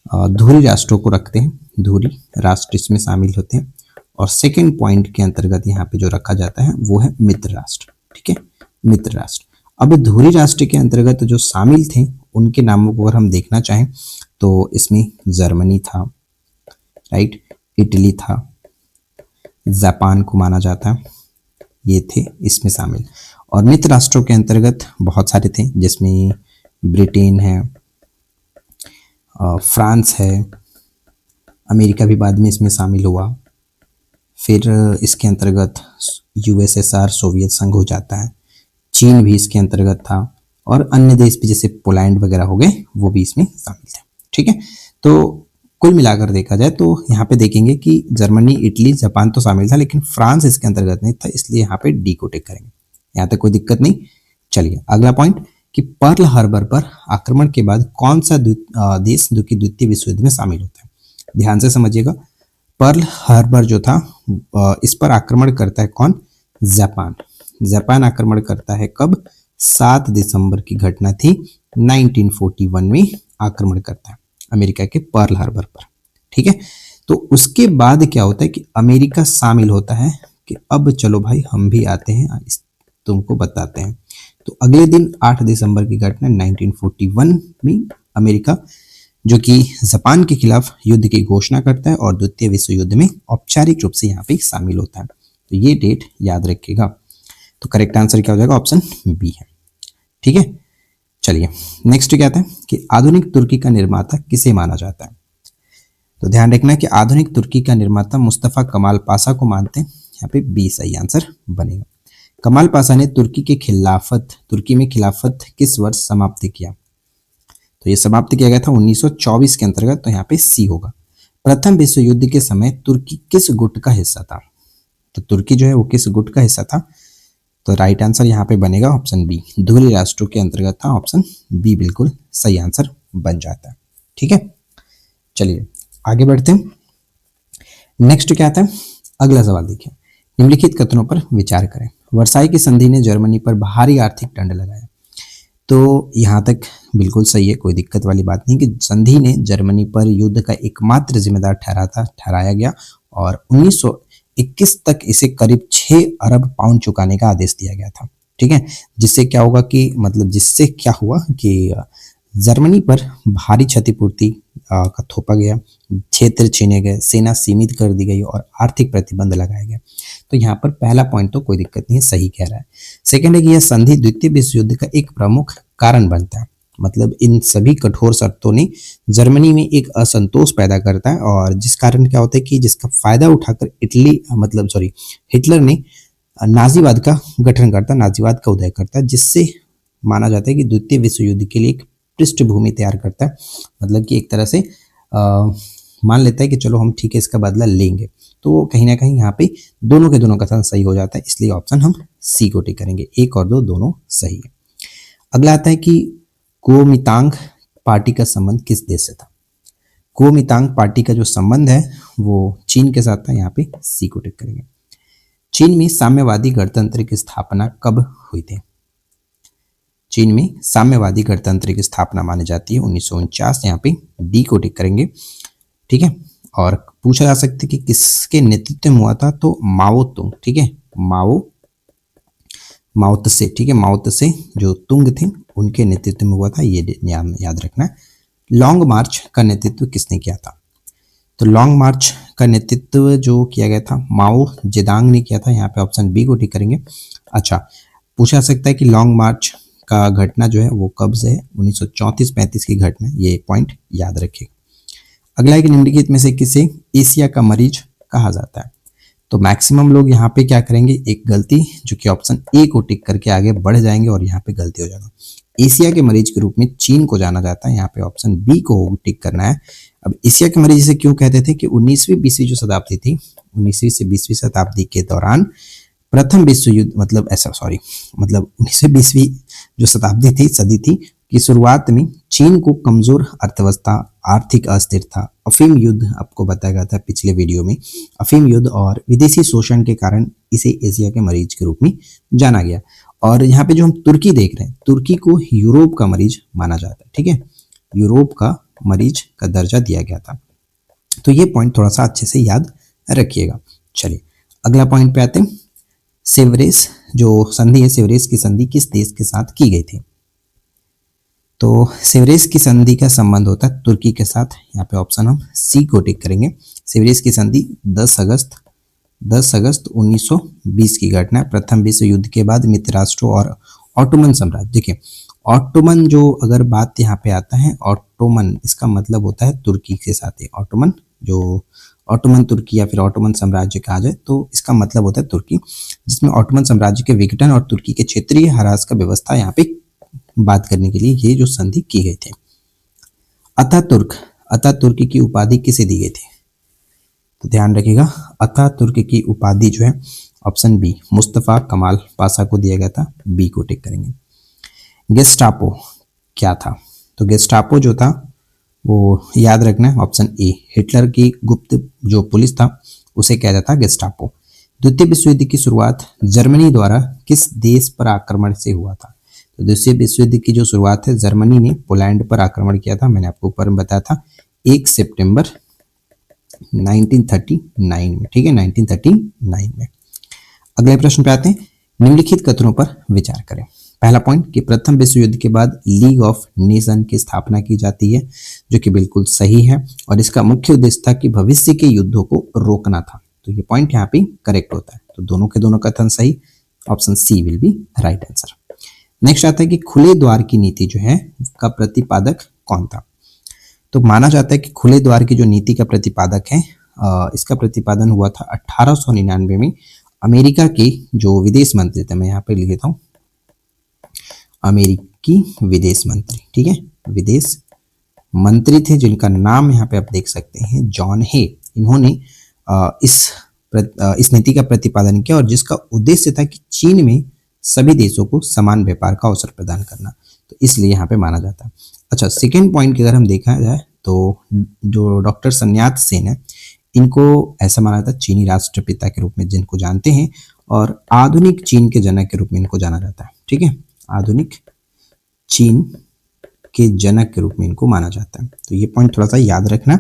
धुरी राष्ट्रों को रखते हैं, धुरी राष्ट्र इसमें शामिल होते हैं, और सेकेंड पॉइंट के अंतर्गत यहाँ पे जो रखा जाता है वो है मित्र राष्ट्र, ठीक है, मित्र राष्ट्र। अब धुरी राष्ट्र के अंतर्गत जो शामिल थे उनके नामों को अगर हम देखना चाहें तो इसमें जर्मनी था, राइट, इटली था, जापान को माना जाता है, ये थे इसमें शामिल। और मित्र राष्ट्रों के अंतर्गत बहुत सारे थे, जिसमें ब्रिटेन है, फ्रांस है, अमेरिका भी बाद में इसमें शामिल हुआ, फिर इसके अंतर्गत यूएसएसआर सोवियत संघ हो जाता है, चीन भी इसके अंतर्गत था, और अन्य देश भी जैसे पोलैंड वगैरह हो गए वो भी इसमें शामिल थे, ठीक है। तो कुल मिलाकर देखा जाए तो यहाँ पे देखेंगे कि जर्मनी, इटली, जापान तो शामिल था, लेकिन फ्रांस इसके अंतर्गत नहीं था, इसलिए यहाँ पे डी को टिक करेंगे। यहाँ तक कोई दिक्कत नहीं। चलिए अगला पॉइंट कि पर्ल हार्बर पर आक्रमण के बाद कौन सा देश जो कि द्वितीय विश्व युद्ध में शामिल होता है? ध्यान से समझिएगा। पर्ल हार्बर जो था इस पर आक्रमण करता है कौन? जापान। जापान आक्रमण करता है कब? 7 दिसंबर की घटना थी, 1941 में आक्रमण करता है अमेरिका के पर्ल हार्बर पर, ठीक है। तो उसके बाद क्या होता है कि अमेरिका शामिल होता है कि अब चलो भाई हम भी आते हैं, तुमको बताते हैं। तो अगले दिन 8 दिसंबर की घटना 1941 में अमेरिका जो कि जापान के खिलाफ युद्ध की घोषणा करता है और द्वितीय विश्व युद्ध में औपचारिक रूप से यहाँ पे शामिल होता है। तो ये डेट याद रखिएगा। तो करेक्ट आंसर क्या हो जाएगा? ऑप्शन बी है, ठीक है। चलिए नेक्स्ट क्या आता है कि आधुनिक तुर्की का निर्माता किसे माना जाता है? तो ध्यान रखना कि आधुनिक तुर्की का निर्माता मुस्तफा कमाल पाशा को मानते हैं। यहाँ पे बी सही आंसर बनेगा। कमाल पाशा ने तुर्की में खिलाफत किस वर्ष समाप्त किया? तो ये समाप्त किया गया था 1924 के अंतर्गत, तो यहाँ पे सी होगा। प्रथम विश्व युद्ध के समय तुर्की किस गुट का हिस्सा था? तो तुर्की जो है वो किस गुट का हिस्सा था? तो राइट आंसर यहाँ पे बनेगा ऑप्शन बी, धुरी राष्ट्रों के अंतर्गत था। ऑप्शन बी बिल्कुल सही आंसर बन जाता है, ठीक है। चलिए आगे बढ़ते हैं। नेक्स्ट क्या आता है? अगला सवाल देखिए, निम्नलिखित कथनों पर विचार करें। वर्साई की संधि ने जर्मनी पर भारी आर्थिक दंड लगाया। तो यहाँ तक बिल्कुल सही है, कोई दिक्कत वाली बात नहीं कि संधि ने जर्मनी पर युद्ध का एकमात्र जिम्मेदार ठहराया गया और 1921 तक इसे करीब 6 अरब पाउंड चुकाने का आदेश दिया गया था, ठीक है। जिससे क्या हुआ कि जर्मनी पर भारी क्षतिपूर्ति का थोपा गया, क्षेत्र छीने गए, सेना सीमित कर दी गई और आर्थिक प्रतिबंध लगाया गया। तो यहाँ पर पहला पॉइंट तो कोई दिक्कत नहीं है, सही कह रहा है। सेकंड है कि यह संधि द्वितीय विश्व युद्ध का एक प्रमुख कारण बनता है। मतलब इन सभी कठोर शर्तों ने जर्मनी में एक असंतोष पैदा करता है और जिस कारण क्या होता है कि जिसका फायदा उठाकर हिटलर ने नाजीवाद का नाजीवाद का उदय करता है, जिससे माना जाता है कि द्वितीय विश्व युद्ध के लिए एक पृष्ठभूमि तैयार करता है। मतलब कि एक तरह से मान लेता है कि चलो हम ठीक है इसका बदला लेंगे। तो कहीं ना कहीं यहाँ पे दोनों के दोनों का सही हो जाता है, इसलिए ऑप्शन हम सी को टिक करेंगे। 1 और 2 दोनों सही है। अगला आता है कि कुओमिंतांग पार्टी का संबंध किस देश से था? कुओमिंतांग पार्टी का जो संबंध है वो चीन के साथ था, यहाँ पे सी को टिक करेंगे। चीन में साम्यवादी गणतंत्र की स्थापना कब हुई थी? चीन में साम्यवादी गणतंत्र की स्थापना मानी जाती है 1949, यहाँ पे डी को टिक करेंगे, ठीक है। और पूछा जा सकता है कि किसके नेतृत्व में हुआ था? तो माओ तुंग, ठीक है, माओ त्से, ठीक है, माओ त्से जो तुंग थे उनके नेतृत्व में हुआ था, ये याद रखना। लॉन्ग मार्च का नेतृत्व किसने किया था? तो लॉन्ग मार्च का नेतृत्व जो किया गया था माओ जेदांग ने किया था, यहाँ पे ऑप्शन बी को टिक करेंगे। अच्छा, पूछा सकता है कि लॉन्ग मार्च का घटना जो है वो कब से है? 1934-35 की घटना, ये पॉइंट याद रखिए। अगला है कि निम्नलिखित में से किसे एशिया का मरीज कहा जाता है? तो मैक्सिमम लोग यहाँ पे क्या करेंगे, एक गलती जो कि ऑप्शन ए को टिक करके आगे बढ़ जाएंगे और यहाँ पे गलती हो जाएगा। एशिया के मरीज के रूप में चीन को जाना जाता है। यहाँ पे ऑप्शन बी को टिक करना है। अब एशिया के मरीज इसे क्यों कहते थे कि 19वीं 20वीं जो शताब्दी थी, 19वीं से 20वीं शताब्दी के दौरान प्रथम विश्व युद्ध मतलब 19वीं 20वीं जो शताब्दी थी, सदी थी की शुरुआत में चीन को कमजोर अर्थव्यवस्था, आर्थिक अस्थिरता, अफीम युद्ध आपको बताया गया था पिछले वीडियो में, अफीम युद्ध और विदेशी शोषण के कारण इसे एशिया के मरीज के रूप में जाना गया। और यहाँ पे जो हम तुर्की देख रहे हैं, तुर्की को यूरोप का मरीज माना जाता है। ठीक है, यूरोप का मरीज का दर्जा दिया गया था। तो ये पॉइंट थोड़ा सा अच्छे से याद रखिएगा। चलिए अगला पॉइंट पे आते हैं। सेवरेस जो संधि है, सेवरेस की संधि किस देश के साथ की गई थी? तो सेवरेस की संधि का संबंध होता है तुर्की के साथ। यहाँ पे ऑप्शन हम सी को टिक करेंगे। सेवरेस की संधि 10 अगस्त 1920 की घटना है। प्रथम विश्व युद्ध के बाद मित्र राष्ट्रों और ऑटोमन साम्राज्य, देखिए ऑटोमन जो अगर बात यहाँ पे आता है, ऑटोमन इसका मतलब होता है तुर्की के साथ है। ऑटोमन जो ऑटोमन तुर्की या फिर ऑटोमन साम्राज्य कहा जाए तो इसका मतलब होता है तुर्की, जिसमें ऑटोमन साम्राज्य के विघटन और तुर्की के क्षेत्रीय ह्रास का व्यवस्था यहाँ पे बात करने के लिए ये जो संधि की गई थी। अतातुर्क की उपाधि किसे दी गई थी? तो ध्यान रखिएगा, अतातुर्क की उपाधि जो है ऑप्शन बी मुस्तफा कमाल पाशा को दिया गया था। बी को टिक करेंगे। गेस्टापो क्या था? तो गेस्टापो जो था वो याद रखना है, ऑप्शन ए हिटलर की गुप्त जो पुलिस था उसे कहा जाता गेस्टापो। द्वितीय विश्व युद्ध की शुरुआत जर्मनी द्वारा किस देश पर आक्रमण से हुआ था? तो द्वितीय विश्व युद्ध की जो शुरुआत है, जर्मनी ने पोलैंड पर आक्रमण किया था। मैंने आपको ऊपर में बताया था 1 सितंबर 1939 में। ठीक है, 1939 में। अगले प्रश्न पे आते हैं। निम्नलिखित कथनों पर विचार करें। पहला पॉइंट कि प्रथम विश्व युद्ध के बाद लीग ऑफ नेशन की स्थापना की जाती है, जो कि बिल्कुल सही है और इसका मुख्य उद्देश्य था कि भविष्य के युद्धों को रोकना था। तो ये पॉइंट यहाँ पे करेक्ट होता है। तो दोनों के दोनों कथन सही, option C will be right answer. Next आता है कि खुले द्वार की नीति जो है का प्रतिपादक कौन था? तो माना जाता है कि खुले द्वार की जो नीति का प्रतिपादक है, इसका प्रतिपादन हुआ था 1899 में अमेरिका के जो विदेश मंत्री थे, मैं यहाँ पे लिख लेता हूँ अमेरिकी विदेश मंत्री। ठीक है, विदेश मंत्री थे जिनका नाम यहाँ पे आप देख सकते हैं जॉन हे। इन्होंने इस नीति का प्रतिपादन किया और जिसका उद्देश्य था कि चीन में सभी देशों को समान व्यापार का अवसर प्रदान करना। तो इसलिए यहाँ पे माना जाता है। अच्छा, सेकेंड पॉइंट की अगर हम देखा जाए तो जो डॉक्टर सन्यात सेन है, इनको ऐसा माना जाता है चीनी राष्ट्रपिता के रूप में जिनको जानते हैं, और आधुनिक चीन के जनक के रूप में इनको जाना जाता है। ठीक है, आधुनिक चीन के जनक के रूप में इनको माना जाता है। तो ये पॉइंट थोड़ा सा याद रखना।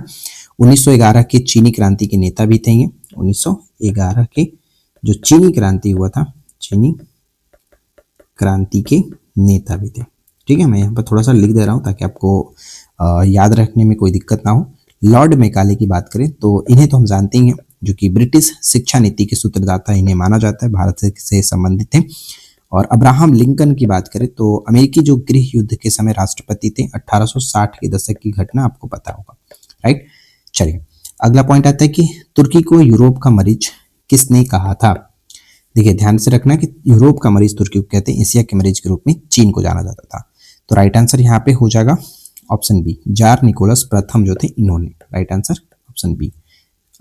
1911 के चीनी क्रांति के नेता भी थे ये। 1911 के जो चीनी क्रांति हुआ था, चीनी क्रांति के नेता भी थे। ठीक है, मैं यहाँ पर थोड़ा सा लिख दे रहा हूँ ताकि आपको याद रखने में कोई दिक्कत ना हो। लॉर्ड मैकाले की बात करें तो इन्हें तो हम जानते ही हैं, जो कि ब्रिटिश शिक्षा नीति के सूत्रदाता इन्हें माना जाता है, भारत से संबंधित थे। और अब्राहम लिंकन की बात करें तो अमेरिकी जो गृह युद्ध के समय राष्ट्रपति थे, 1860 के दशक की घटना आपको पता होगा, राइट। चलिए अगला पॉइंट आता है कि तुर्की को यूरोप का मरीज किसने कहा था? देखिए ध्यान से रखना कि यूरोप का मरीज तुर्की को कहते हैं, एशिया के मरीज के रूप में चीन को जाना जाता था। तो राइट आंसर यहाँ पे हो जाएगा ऑप्शन बी, जार निकोलस प्रथम जो थे इन्होंने, राइट आंसर ऑप्शन बी।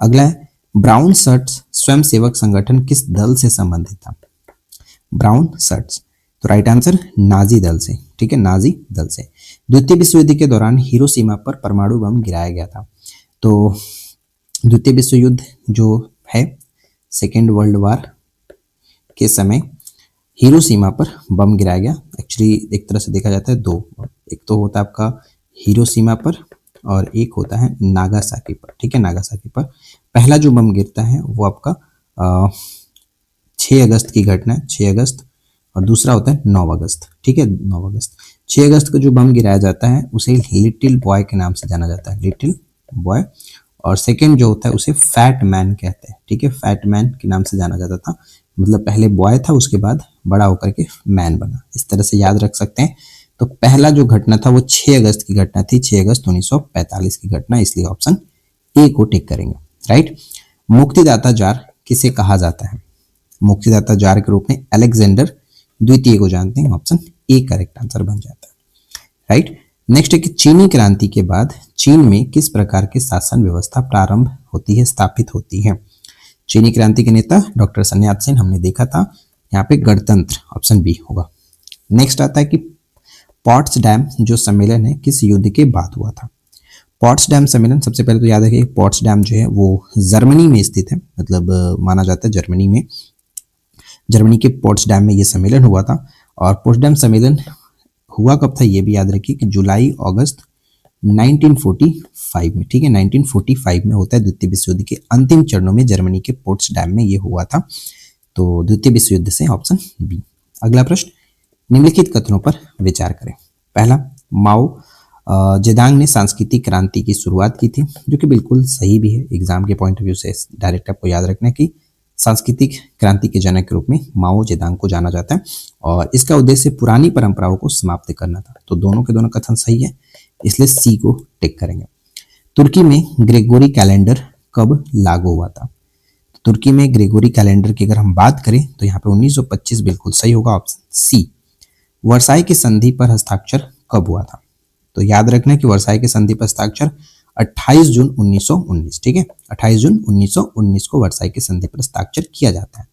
अगला है ब्राउन शर्ट्स स्वयंसेवक संगठन किस दल से संबंधित था? ब्राउन शर्ट्स, तो राइट आंसर नाजी दल से। ठीक है, नाजी दल से। द्वितीय विश्व युद्ध के दौरान हिरोशिमा पर परमाणु बम गिराया गया था। तो द्वितीय विश्व युद्ध जो है, सेकेंड वर्ल्ड वार के समय हिरोशिमा पर बम गिराया गया। एक्चुअली एक तरह से देखा जाता है दो, एक तो होता है आपका हिरोशिमा पर और एक होता है नागासाकी पर। ठीक है, नागासाकी पर पहला जो बम गिरता है वो आपका 6 अगस्त की घटना है, 6 अगस्त, और दूसरा होता है 9 अगस्त। ठीक है, 9 अगस्त। 6 अगस्त को जो बम गिराया जाता है उसे लिटिल बॉय के नाम से जाना जाता है, लिटिल बॉय। और सेकेंड जो होता है उसे फैट मैन कहते हैं। ठीक है, फैट मैन के नाम से जाना जाता था, मतलब पहले बॉय था उसके बाद बड़ा होकर के मैन बना, इस तरह से याद रख सकते हैं। तो पहला जो घटना था वो 6 अगस्त की घटना थी, 6 अगस्त 1945 की घटना, इसलिए ऑप्शन ए को टिक करेंगे, राइट। मुक्तिदाता जार किसे कहा जाता है? मुक्तिदाता जार के रूप में अलेक्जेंडर द्वितीय को जानते हैं, ऑप्शन ए करेक्ट आंसर बन जाता है, राइट। नेक्स्ट है कि चीनी क्रांति के बाद चीन में किस प्रकार की शासन व्यवस्था प्रारंभ होती है, स्थापित होती है। चीनी क्रांति के नेता डॉक्टर सन यात सेन, हमने देखा था यहाँ पे गणतंत्र, ऑप्शन बी होगा। नेक्स्ट आता है कि पॉट्सडैम जो सम्मेलन है किस युद्ध के बाद हुआ था। पॉट्सडैम सम्मेलन, सबसे पहले तो याद रखिए पॉट्सडैम जो है वो जर्मनी में स्थित है, मतलब माना जाता है जर्मनी में, जर्मनी के पॉट्सडैम में ये सम्मेलन हुआ था। और पॉट्सडैम सम्मेलन हुआ कब था ये भी याद रखिए कि जुलाई अगस्त 1945 में, ठीक है 1945 में होता है। द्वितीय विश्व युद्ध के अंतिम चरणों में जर्मनी के पोट्सडैम में ये हुआ था, तो द्वितीय विश्व युद्ध से ऑप्शन बी। अगला प्रश्न, निम्नलिखित कथनों पर विचार करें। पहला, माओ जेदांग ने सांस्कृतिक क्रांति की शुरुआत की थी, जो कि बिल्कुल सही भी है। एग्जाम के पॉइंट ऑफ व्यू से डायरेक्ट आपको याद रखना है कि सांस्कृतिक क्रांति के जनक के रूप में माओ जेदांग को जाना जाता है और इसका उद्देश्य पुरानी परंपराओं को समाप्त करना था। तो दोनों के दोनों कथन सही है, इसलिए सी को टिक करेंगे। तुर्की में ग्रेगोरी कैलेंडर कब लागू हुआ था। तुर्की में ग्रेगोरी कैलेंडर की अगर हम बात करें तो यहाँ पे 1925 बिल्कुल सही होगा, ऑप्शन सी। वर्साई की संधि पर हस्ताक्षर कब हुआ था। तो याद रखना कि वर्साई की संधि पर हस्ताक्षर 28 जून 1919, ठीक है 28 जून 1919 को वर्साई की संधि पर हस्ताक्षर किया जाता है।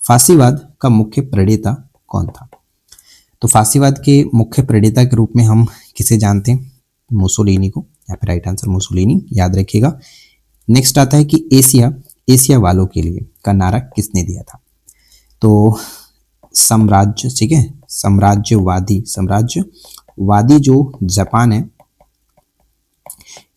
फांसीवाद का मुख्य प्रणेता कौन था। तो फांसीवाद के मुख्य प्रणेता के रूप में हम किसे जानते हैं, मुसोलिनी को, यहाँ पे राइट आंसर मुसोलिनी, याद रखिएगा। नेक्स्ट आता है कि एशिया वालों के लिए का नारा किसने दिया था। तो साम्राज्य, ठीक है साम्राज्यवादी जो जापान है,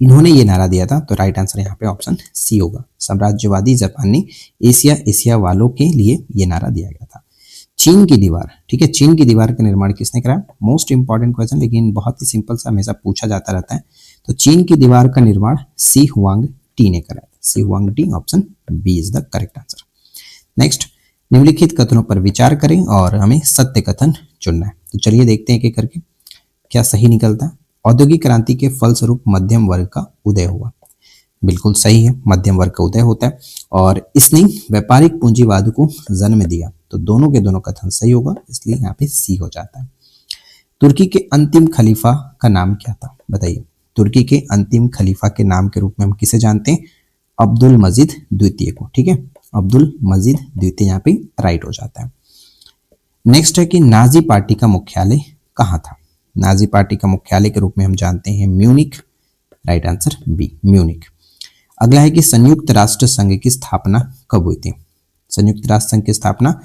इन्होंने ये नारा दिया था। तो राइट आंसर यहाँ पे ऑप्शन सी होगा। साम्राज्यवादी जापान ने एशिया वालों के लिए ये नारा दिया गया था। चीन की दीवार, ठीक है चीन की दीवार का निर्माण किसने कराया। मोस्ट इंपॉर्टेंट क्वेश्चन, लेकिन बहुत ही सिंपल सा, हमेशा पूछा जाता रहता है। तो चीन की दीवार का निर्माण सी हुआंग टी ने कराया। C Huang Ti, option B is the correct answer. Next, निम्नलिखित कथनों पर विचार करें और हमें सत्य कथन चुनना है। तो चलिए देखते हैं एक करके क्या सही निकलता है। औद्योगिक क्रांति के फलस्वरूप मध्यम वर्ग का उदय हुआ। बिल्कुल सही है, मध्यम वर्ग का उदय होता है और इसने व्यापारिक पूंजीवाद को जन्म दिया। तो दोनों के दोनों कथन सही होगा, इसलिए यहाँ पे सी हो जाता है। तुर्की के अंतिम खलीफा का नाम क्या था, बताइए। तुर्की के अंतिम खलीफा के नाम के रूप में हम किसे जानते हैं, अब्दुल मजीद द्वितीय को, ठीक है अब्दुल मजीद द्वितीय यहाँ पे राइट हो जाता है। नेक्स्ट है कि नाजी पार्टी का मुख्यालय कहाँ था। नाजी पार्टी का मुख्यालय के रूप में हम जानते हैं Munich, right answer B Munich. अगला है कि संयुक्त राष्ट्र संघ की स्थापना कब हुई थी। संयुक्त राष्ट्र संघ की स्थापना,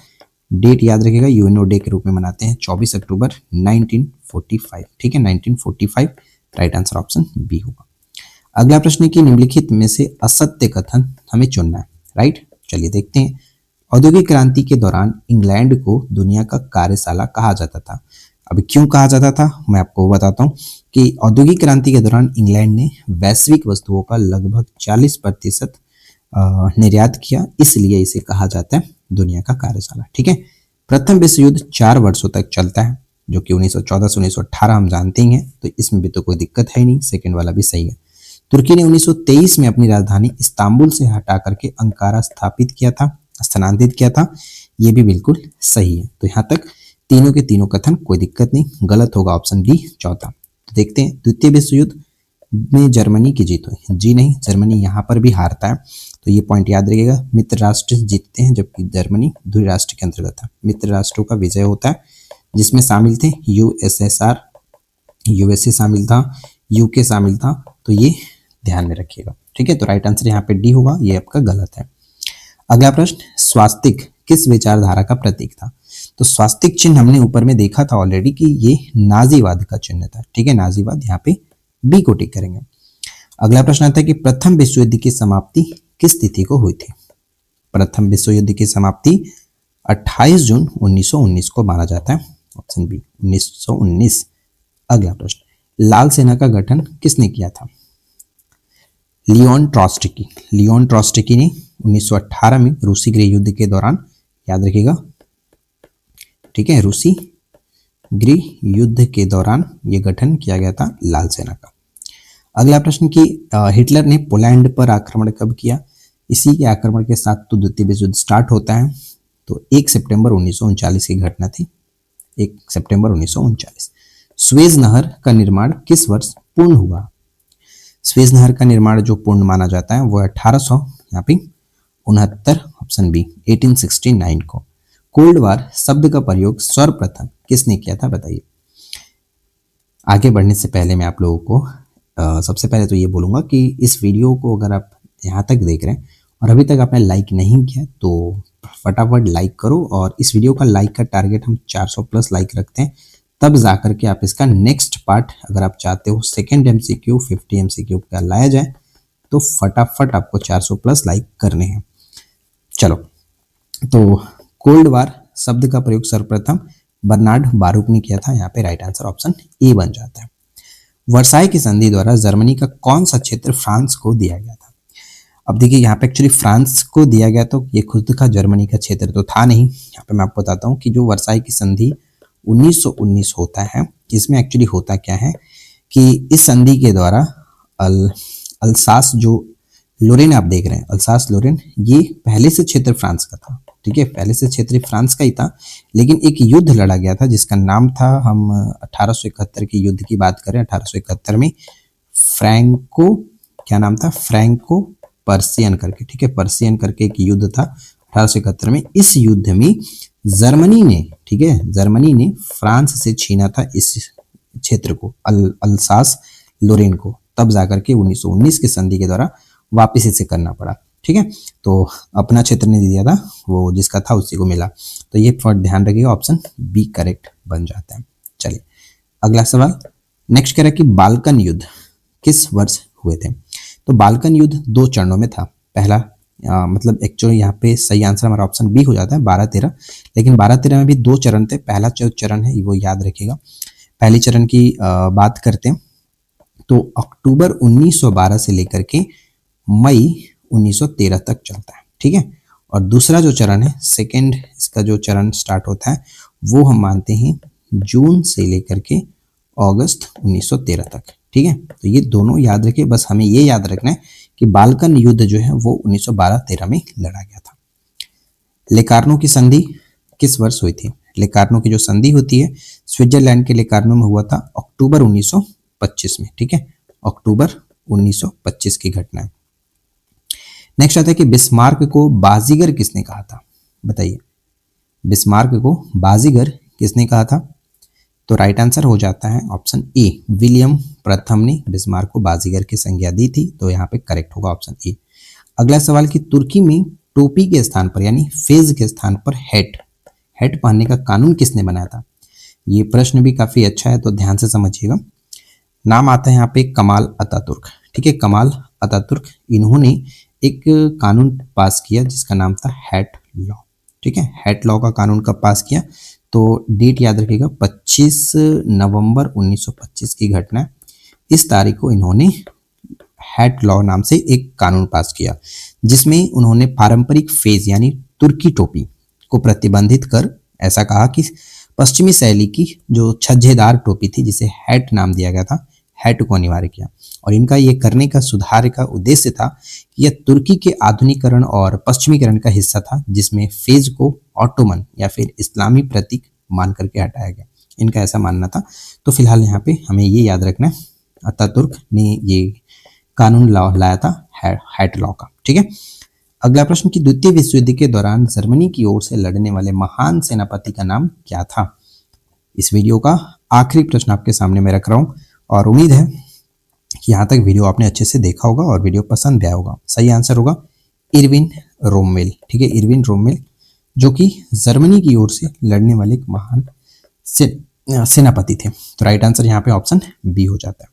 डेट याद रखिएगा, यूएनओ डे के रूप में मनाते हैं 24 अक्टूबर 1945, ठीक है 1945, राइट आंसर ऑप्शन बी होगा। अगला प्रश्न है कि निम्नलिखित में से असत्य कथन हमें चुनना है, राइट। चलिए देखते हैं। औद्योगिक क्रांति के दौरान इंग्लैंड को दुनिया का कार्यशाला कहा जाता था। अभी क्यों कहा जाता था मैं आपको बताता हूँ कि औद्योगिक क्रांति के दौरान इंग्लैंड ने वैश्विक वस्तुओं का लगभग 40% निर्यात किया, इसलिए इसे कहा जाता है दुनिया का कार्यशाला, ठीक है। प्रथम विश्व युद्ध 4 वर्षों तक चलता है, जो कि 1914 से 1918 हम जानते ही हैं, तो इसमें भी तो कोई दिक्कत है ही नहीं, सेकेंड वाला भी सही है। तुर्की ने 1923 में अपनी राजधानी इस्तांबुल से हटा करके अंकारा स्थापित किया था, स्थानांतरित किया था, ये भी बिल्कुल सही है। तो यहाँ तक तीनों के तीनों कथन कोई दिक्कत नहीं, गलत होगा ऑप्शन डी चौथा। तो देखते हैं, द्वितीय विश्व युद्ध में जर्मनी की जीत हुई, जी नहीं, जर्मनी यहाँ पर भी हारता है। तो ये पॉइंट याद रखिएगा, मित्र राष्ट्र जीतते हैं जबकि जर्मनी ध्रुव राष्ट्र के अंतर्गत था। मित्र राष्ट्रों का विजय होता है, जिसमें शामिल थे यूएसएसआर, यूएसए शामिल था, यूके शामिल था, तो ये ध्यान में रखिएगा, ठीक है। तो राइट आंसर यहाँ पे डी होगा, ये आपका गलत है। अगला प्रश्न, स्वास्तिक किस विचारधारा का प्रतीक था। तो स्वास्तिक चिन्ह हमने ऊपर में देखा था ऑलरेडी कि ये नाजीवाद का चिन्ह था, ठीक है नाजीवाद, यहाँ पे बी को टिक करेंगे। अगला प्रश्न आता है कि प्रथम विश्व युद्ध की समाप्ति किस तिथि को हुई थी। प्रथम विश्व युद्ध की समाप्ति 28 जून 1919 को माना जाता है, ऑप्शन बी 1919। अगला प्रश्न, लाल सेना का गठन किसने किया था। लियोन ट्रॉट्स्की, लियोन ट्रॉट्स्की ने 1918 में रूसी गृह युद्ध के दौरान, याद रखिएगा, ठीक है रूसी गृह युद्ध के दौरान ये गठन किया गया था लाल सेना का। अगला प्रश्न कि हिटलर ने पोलैंड पर आक्रमण कब किया। इसी के आक्रमण के साथ तो द्वितीय विश्व युद्ध स्टार्ट होता है। तो 1 सितंबर 1939 की घटना थी, 1 सितंबर 1939। स्वेज नहर का निर्माण किस वर्ष पूर्ण हुआ? स्वेज नहर का निर्माण जो पूर्ण माना जाता है वो 1800 यहाँ पे 69, ऑप्शन बी 1869 को। कोल्ड वार शब्द का प्रयोग सर्वप्रथम किसने किया था, बताइए। आगे बढ़ने से पहले मैं आप लोगों को सबसे पहले तो ये बोलूँगा कि इस वीडियो को अगर आप यहाँ तक देख रहे हैं और अभी तक आपने लाइक नहीं किया तो फटाफट लाइक करो, और इस वीडियो का लाइक का टारगेट हम 400 प्लस लाइक रखते हैं, तब जा करके आप इसका नेक्स्ट पार्ट अगर आप चाहते हो सेकेंड MCQ 50 MCQ का लाया जाए तो फटाफट आपको 400 प्लस लाइक करने हैं। चलो, तो कोल्ड वार शब्द का प्रयोग सर्वप्रथम बर्नार्ड बारूक ने किया था, यहाँ पे राइट आंसर ऑप्शन ए बन जाता है। वर्साई की संधि द्वारा जर्मनी का कौन सा क्षेत्र फ्रांस को दिया गया था? अब देखिए यहाँ पे एक्चुअली फ्रांस को दिया गया तो ये खुद का जर्मनी का क्षेत्र तो था नहीं। यहाँ पे मैं आपको बताता हूँ कि जो वर्साई की संधि 1919 होता है, इसमें एक्चुअली होता क्या है कि इस संधि के द्वारा अल्सास जो लोरेन आप देख रहे हैं, अल्सास लोरेन, ये पहले से क्षेत्र फ्रांस का था, ठीक है, पहले से क्षेत्र फ्रांस का ही था, लेकिन एक युद्ध लड़ा गया था जिसका नाम था, हम 1871 के युद्ध की बात करें, 1871 में फ्रैंको, क्या नाम था, फ्रैंको पर्सियन करके, ठीक है, पर्सियन करके एक युद्ध था 1871 में। इस युद्ध में जर्मनी ने, ठीक है, जर्मनी ने फ्रांस से छीना था इस क्षेत्र को, अल्सास लोरेन को, तब जाकर के 1919 के संधि के द्वारा वापस इसे करना पड़ा, ठीक है। तो अपना क्षेत्र ने दिया था, वो जिसका था उसी को मिला, तो ये पॉइंट ध्यान रखिएगा, ऑप्शन बी करेक्ट बन जाता है। चलिए अगला सवाल नेक्स्ट कह रहा है कि बाल्कन युद्ध किस वर्ष हुए थे? तो बाल्कन युद्ध 2 चरणों में था। पहला मतलब एक्चुअली यहाँ पे सही आंसर हमारा ऑप्शन बी हो जाता है 12-13, लेकिन 12-13 में भी 2 चरण थे। पहला जो चरण है वो याद रखिएगा। पहले चरण की बात करते हैं तो अक्टूबर 1912 से लेकर के मई 1913 तक चलता है, ठीक है। और दूसरा जो चरण है, सेकेंड इसका जो चरण स्टार्ट होता है वो हम मानते हैं जून से लेकर के अगस्त 1913 तक, ठीक है। तो ये दोनों याद रखिए, बस हमें ये याद रखना है कि बाल्कन युद्ध जो है वो 1912-13 में लड़ा गया था। लेकार्नो की संधि किस वर्ष हुई थी? लेकार्नो की जो संधि होती है स्विट्जरलैंड के लेकार्नो में हुआ था अक्टूबर 1925 में, ठीक है, अक्टूबर 1925 की घटना है। नेक्स्ट आता है कि बिस्मार्क को बाजीगर किसने कहा था? बताइए, बिस्मार्क को बाजीगर किसने कहा था? तो राइट आंसर हो जाता है ऑप्शन ए, विलियम प्रथम ने बिस्मार्क को बाजीगर की संज्ञा दी थी, तो यहाँ पे करेक्ट होगा ऑप्शन ए। अगला सवाल कि तुर्की में टोपी के स्थान पर यानी फेज के स्थान पर हैट पहनने का कानून किसने बनाया था? ये प्रश्न भी काफी अच्छा है, तो ध्यान से समझिएगा। नाम आता है यहाँ पे कमाल अतातुर्क, ठीक है, कमाल अतातुर्क, इन्होंने एक कानून पास किया जिसका नाम था हैट लॉ, ठीक है। हैट लॉ का कानून कब पास किया? तो डेट याद रखिएगा 25 नवंबर 1925 की घटना है। इस तारीख को इन्होंने हैट लॉ नाम से एक कानून पास किया जिसमें उन्होंने पारंपरिक फेज यानी तुर्की टोपी को प्रतिबंधित कर ऐसा कहा कि पश्चिमी शैली की जो छज्जेदार टोपी थी जिसे हैट नाम दिया गया था, हैट को अनिवार्य किया। और इनका ये करने का सुधार का उद्देश्य था कि यह तुर्की के आधुनिकीकरण और पश्चिमीकरण का हिस्सा था जिसमें फेज को ऑटोमन या फिर इस्लामी प्रतीक मान करके हटाया गया, इनका ऐसा मानना था। तो फिलहाल यहाँ पे हमें ये याद रखना है अतातुर्क ने ये कानून लाया था हैट लॉ का, ठीक है। अगला प्रश्न कि द्वितीय विश्व युद्ध के दौरान जर्मनी की ओर से लड़ने वाले महान सेनापति का नाम क्या था? इस वीडियो का आखिरी प्रश्न आपके सामने मैं रख रहा हूँ और उम्मीद है कि यहाँ तक वीडियो आपने अच्छे से देखा होगा और वीडियो पसंद भी आया होगा। सही आंसर होगा इरविन रोमेल, ठीक है, इरविन रोमेल, जो कि जर्मनी की ओर से लड़ने वाले एक महान सेनापति थे। तो राइट आंसर यहाँ पे ऑप्शन बी हो जाता है।